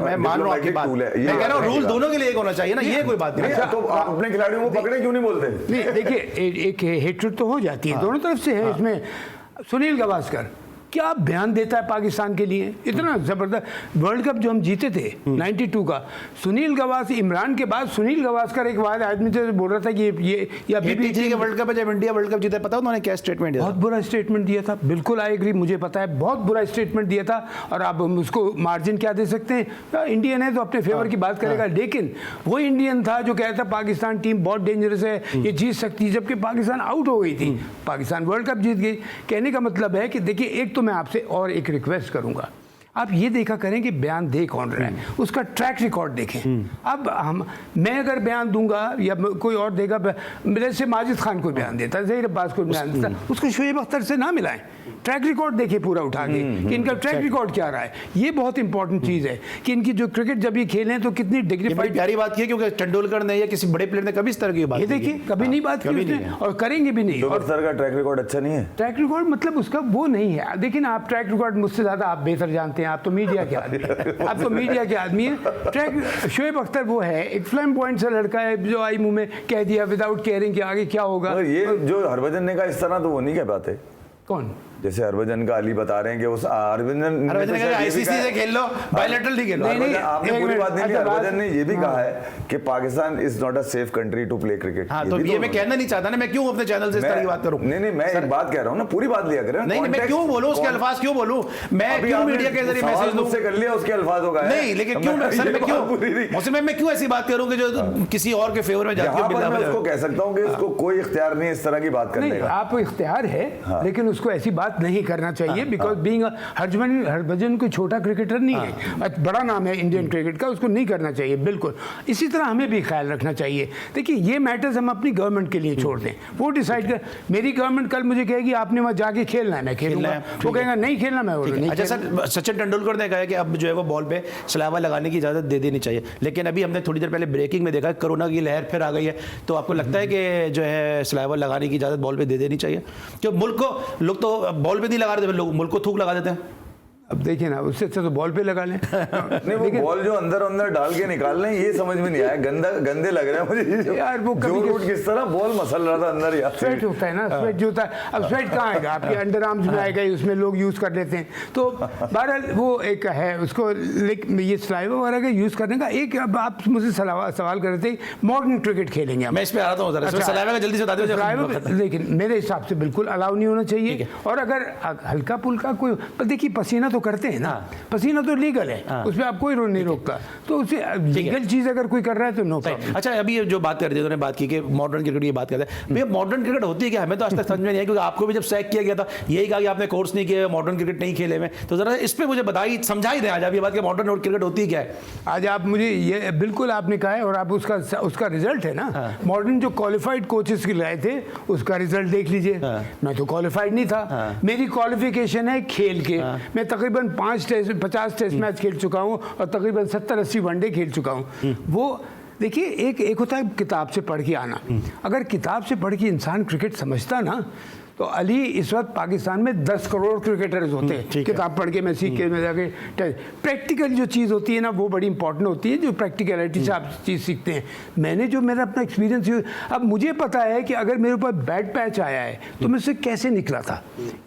मैं मान रहा हूं आपकी बात, मैं कह रहा हूं रूल दोनों के लिए एक होना चाहिए ना, ये कोई बात नहीं। तो आप अपने खिलाड़ियों को पकड़े क्यों नहीं बोलते? नहीं देखिए, एक हेट्रेड तो हो जाती है दोनों तरफ से है इसमें। सुनील गावस्कर क्या बयान देता है पाकिस्तान के लिए, इतना जबरदस्त वर्ल्ड कप जो हम जीते थे 92 का, सुनील गावस्कर, इमरान के बाद सुनील गावस्कर एक बार आदमी से बोल रहा था कि ये या बीबीसी के वर्ल्ड कप जब इंडिया वर्ल्ड कप जीता, पता उन्होंने क्या स्टेटमेंट दिया? बहुत बुरा स्टेटमेंट दिया था, बिल्कुल आई एग्री, मुझे पता है, बहुत बुरा स्टेटमेंट दिया था। और आप उसको मार्जिन क्या दे सकते हैं, इंडियन है तो अपने फेवर की बात करेगा, लेकिन वो इंडियन था जो कह रहा था पाकिस्तान टीम बहुत डेंजरस है, ये जीत सकती है, जबकि पाकिस्तान आउट हो गई थी, पाकिस्तान वर्ल्ड कप जीत गई। कहने का मतलब है कि देखिए, एक तो मैं आपसे और एक रिक्वेस्ट करूंगा, आप ये देखा करें कि बयान दे कौन रहा है, उसका ट्रैक रिकॉर्ड देखें। अब मैं अगर बयान दूंगा या कोई और देगा, मेरे से माजिद खान को बयान देता है, ज़हीर अब्बास को बयान देता, उसको शोएब अख्तर से ना मिलाएं, ट्रैक रिकॉर्ड देखिए पूरा उठा के कि इनका ट्रैक रिकॉर्ड क्या रहा है। ये बहुत इंपॉर्टेंट चीज़ है कि इनकी जो क्रिकेट जब ये खेलें तो कितनी डिग्निफाइड। प्यारी बात की, क्योंकि तेंदुलकर ने या किसी बड़े प्लेयर ने कभी इस तरह की बात, ये देखिए कभी नहीं बात की उसने, और करेंगे भी नहीं। और सर का ट्रैक रिकॉर्ड अच्छा नहीं है, ट्रैक रिकॉर्ड मतलब उसका वो नहीं है। देखिए ना, आप ट्रैक रिकॉर्ड मुझसे ज़्यादा आप बेहतर जानते हैं, आप तो मीडिया के आदमी, आप तो मीडिया के आदमी हैं। ट्रैक शोएब अख्तर वो है, एक फ्लैम पॉइंट सा लड़का है जो आई मुंह में कह दिया विदाउट केयरिंग कि आगे क्या होगा। ये जो हरभजन ने कहा इस तरह तो वो नहीं कह पाते। कौन? जैसे हरभजन का अली बता रहे हैं कि उस हरभजन आईसीसी से खेल लो, बायलैटरल नहीं खेल लो। आपने पूरी बात नहीं की, हरभजन ने ये भी कहा है कि Pakistan is not a safe country to play cricket. हाँ, तो ये मैं कहना नहीं चाहता ना, मैं क्यों अपने चैनल से इस तरह की बात करूं? नहीं, मैं एक बात कह रहा हूं ना, पूरी बात लिया करें। नहीं, मैं क्यों बोलूं उसके अल्फाज, क्यों बोलूं मैं, क्यों मीडिया के जरिए मैसेज दूं? मुझसे कर लिया उसके अल्फाज होगा नहीं, लेकिन क्यों सर, मैं क्यों मौसम मैं क्यों ऐसी बात करूं कि जो किसी और के फेवर में जाती है? मैं उसको कह सकता हूं कि इसको कोई इख्तियार नहीं इस तरह की बात करने का। आप इख्तियार है, लेकिन उसको ऐसी बात नहीं करना चाहिए, बिकॉज बीइंग हरभजन कोई छोटा क्रिकेटर नहीं है, बड़ा नाम है इंडियन क्रिकेट का, उसको नहीं करना चाहिए बिल्कुल। इसी तरह हमें भी ख्याल रखना चाहिए। देखिए, ये मैटर्स हम अपनी गवर्नमेंट के लिए छोड़ दें, वो डिसाइड कर। मेरी गवर्नमेंट कल मुझे कहेगी आपने वहाँ जाके खेलना है, मैं खेलूंगा, वो कहेगा नहीं खेलना, मैं नहीं। अच्छा सर, सचिन तेंदुलकर ने कहा कि अब जो है वो बॉल पे सलावा लगाने की इजाजत दे देनी चाहिए, लेकिन अभी हमने थोड़ी देर पहले ब्रेकिंग में देखा कोरोना की लहर फिर आ गई है, तो आपको लगता है कि जो है सलावा लगाने की इजाजत बॉल पे दे देनी चाहिए? क्यों मुल्क को लोग तो बॉल पे नहीं लगा रहे थे, लोग मुल्क को थूक लगा देते हैं। अब देखिए ना, उससे अच्छा तो बॉल पे लगा लें। नहीं, वो बॉल जो अंदर डाल के निकाल लें, ये समझ में नहीं आया, गंदे लग रहे हैं मुझे यार। वो कभी किस तरह बॉल मसल रहा था अंदर यार, स्वेट होता है ना, स्वेट जो होता है। अब स्वेट कहाँ आएगा, आपके अंडर आर्म्स में आएगा, उसमें लोग यूज़ कर लेते हैं। तो बहरहाल वो एक है उसको, लेकिन ये सलाइवा वगैरह का यूज़ करने का एक, अब आप मुझे सवाल कर रहे थे मॉडर्न क्रिकेट खेलेंगे, मैं इस पर आ रहा हूँ सलाइवा का जल्दी से बता दो। लेकिन मेरे हिसाब से बिल्कुल अलाउ नहीं होना चाहिए, और अगर हल्का फुल्का कोई, देखिए पसीना तो करते हैं ना, पसीना तो लीगल है, उसमें आप कोई रोल नहीं रोकता, तो उसे लीगल चीज अगर कोई कर रहा है तो नो प्रॉब्लम। अच्छा, अभी जो बात कर रहे थे, उन्होंने बात की कि मॉडर्न क्रिकेट की बात करते हैं, भैया मॉडर्न क्रिकेट होती है क्या? हमें तो आज तक समझ में नहीं है, क्योंकि आपको भी जब सैक किया गया था यही कहा कि आपने कोर्स नहीं किया, मॉडर्न क्रिकेट नहीं खेले में, तो जरा इस पर मुझे बताइए, समझाई दें आज आप ये बात कि मॉडर्न क्रिकेट होती क्या है। आज आप मुझे ये बिल्कुल आपने कहा है, और आप उसका रिजल्ट है ना, मॉडर्न जो क्वालिफाइड कोचेस के लाए थे उसका रिजल्ट देख लीजिए। मैं तो क्वालिफाइड नहीं था, मेरी क्वालिफिकेशन है खेल के, मैं तकरीबन 50 टेस्ट मैच खेल चुका हूँ और तकरीबन 70-80 वनडे खेल चुका हूँ। वो देखिए, एक होता है किताब से पढ़ के आना, अगर किताब से पढ़ के इंसान क्रिकेट समझता ना, तो अली इस वक्त पाकिस्तान में 10 करोड़ क्रिकेटर्स होते हैं, किताब पढ़ के मैं सीख के मैं जाके। प्रैक्टिकल जो चीज़ होती है ना, वो बड़ी इंपॉर्टेंट होती है, जो प्रैक्टिकलिटी से आप चीज़ सीखते हैं। मैंने जो मेरा अपना एक्सपीरियंस, अब मुझे पता है कि अगर मेरे ऊपर बैड पैच आया है तो मैं उससे कैसे निकला था,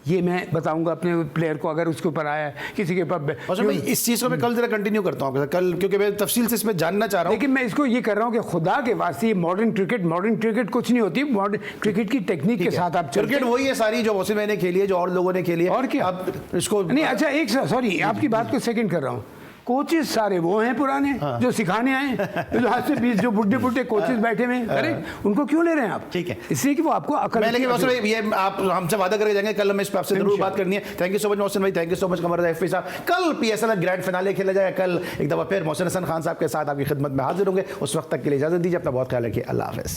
ये मैं बताऊंगा अपने प्लेयर को, अगर उसके ऊपर आया है किसी के ऊपर। इस चीज़ को मैं कल जरा कंटिन्यू करता हूँ कल, क्योंकि मैं तफसील से इसमें जानना चाह रहा हूँ। लेकिन मैं इसको ये कर रहा हूँ कि खुदा के वास्ते मॉडर्न क्रिकेट कुछ नहीं होती, मॉडर्न क्रिकेट की टेक्निक के साथ आप क्रिकेट ये सारी जो मौसम मैंने खेली है, जो और लोगों ने खेली है, और क्या अब इसको नहीं। अच्छा, एक सॉरी, आपकी बात को सेकंड कर रहा हूँ। कोचेस सारे वो हैं पुराने जो सिखाने आए, जो आज से 20 जो बुढ़े बुढ़े कोचेस बैठे हुए हैं, करेक्ट, उनको क्यों ले रहे हैं आप? ठीक है, इसलिए कि वो आपको अकल। मैं लेकिन मोहसिन भाई, ये आप हमसे वादा करके जाएंगे, कल हमें इस पर आपसे जरूर बात करनी है। Thank you so much Mohsin भाई, thank you so much Qamar FP साहब। कल पीएसएल ग्रैंड फिनाले खेला जाएगा, कल एक दफा फिर मोहसिन हसन खान साहब के साथ आपकी खिदमत में हाजिर होंगे। उस वक्त तक के लिए इजाजत दीजिए, अपना बहुत ख्याल रखिए, अल्लाह हाफिज़।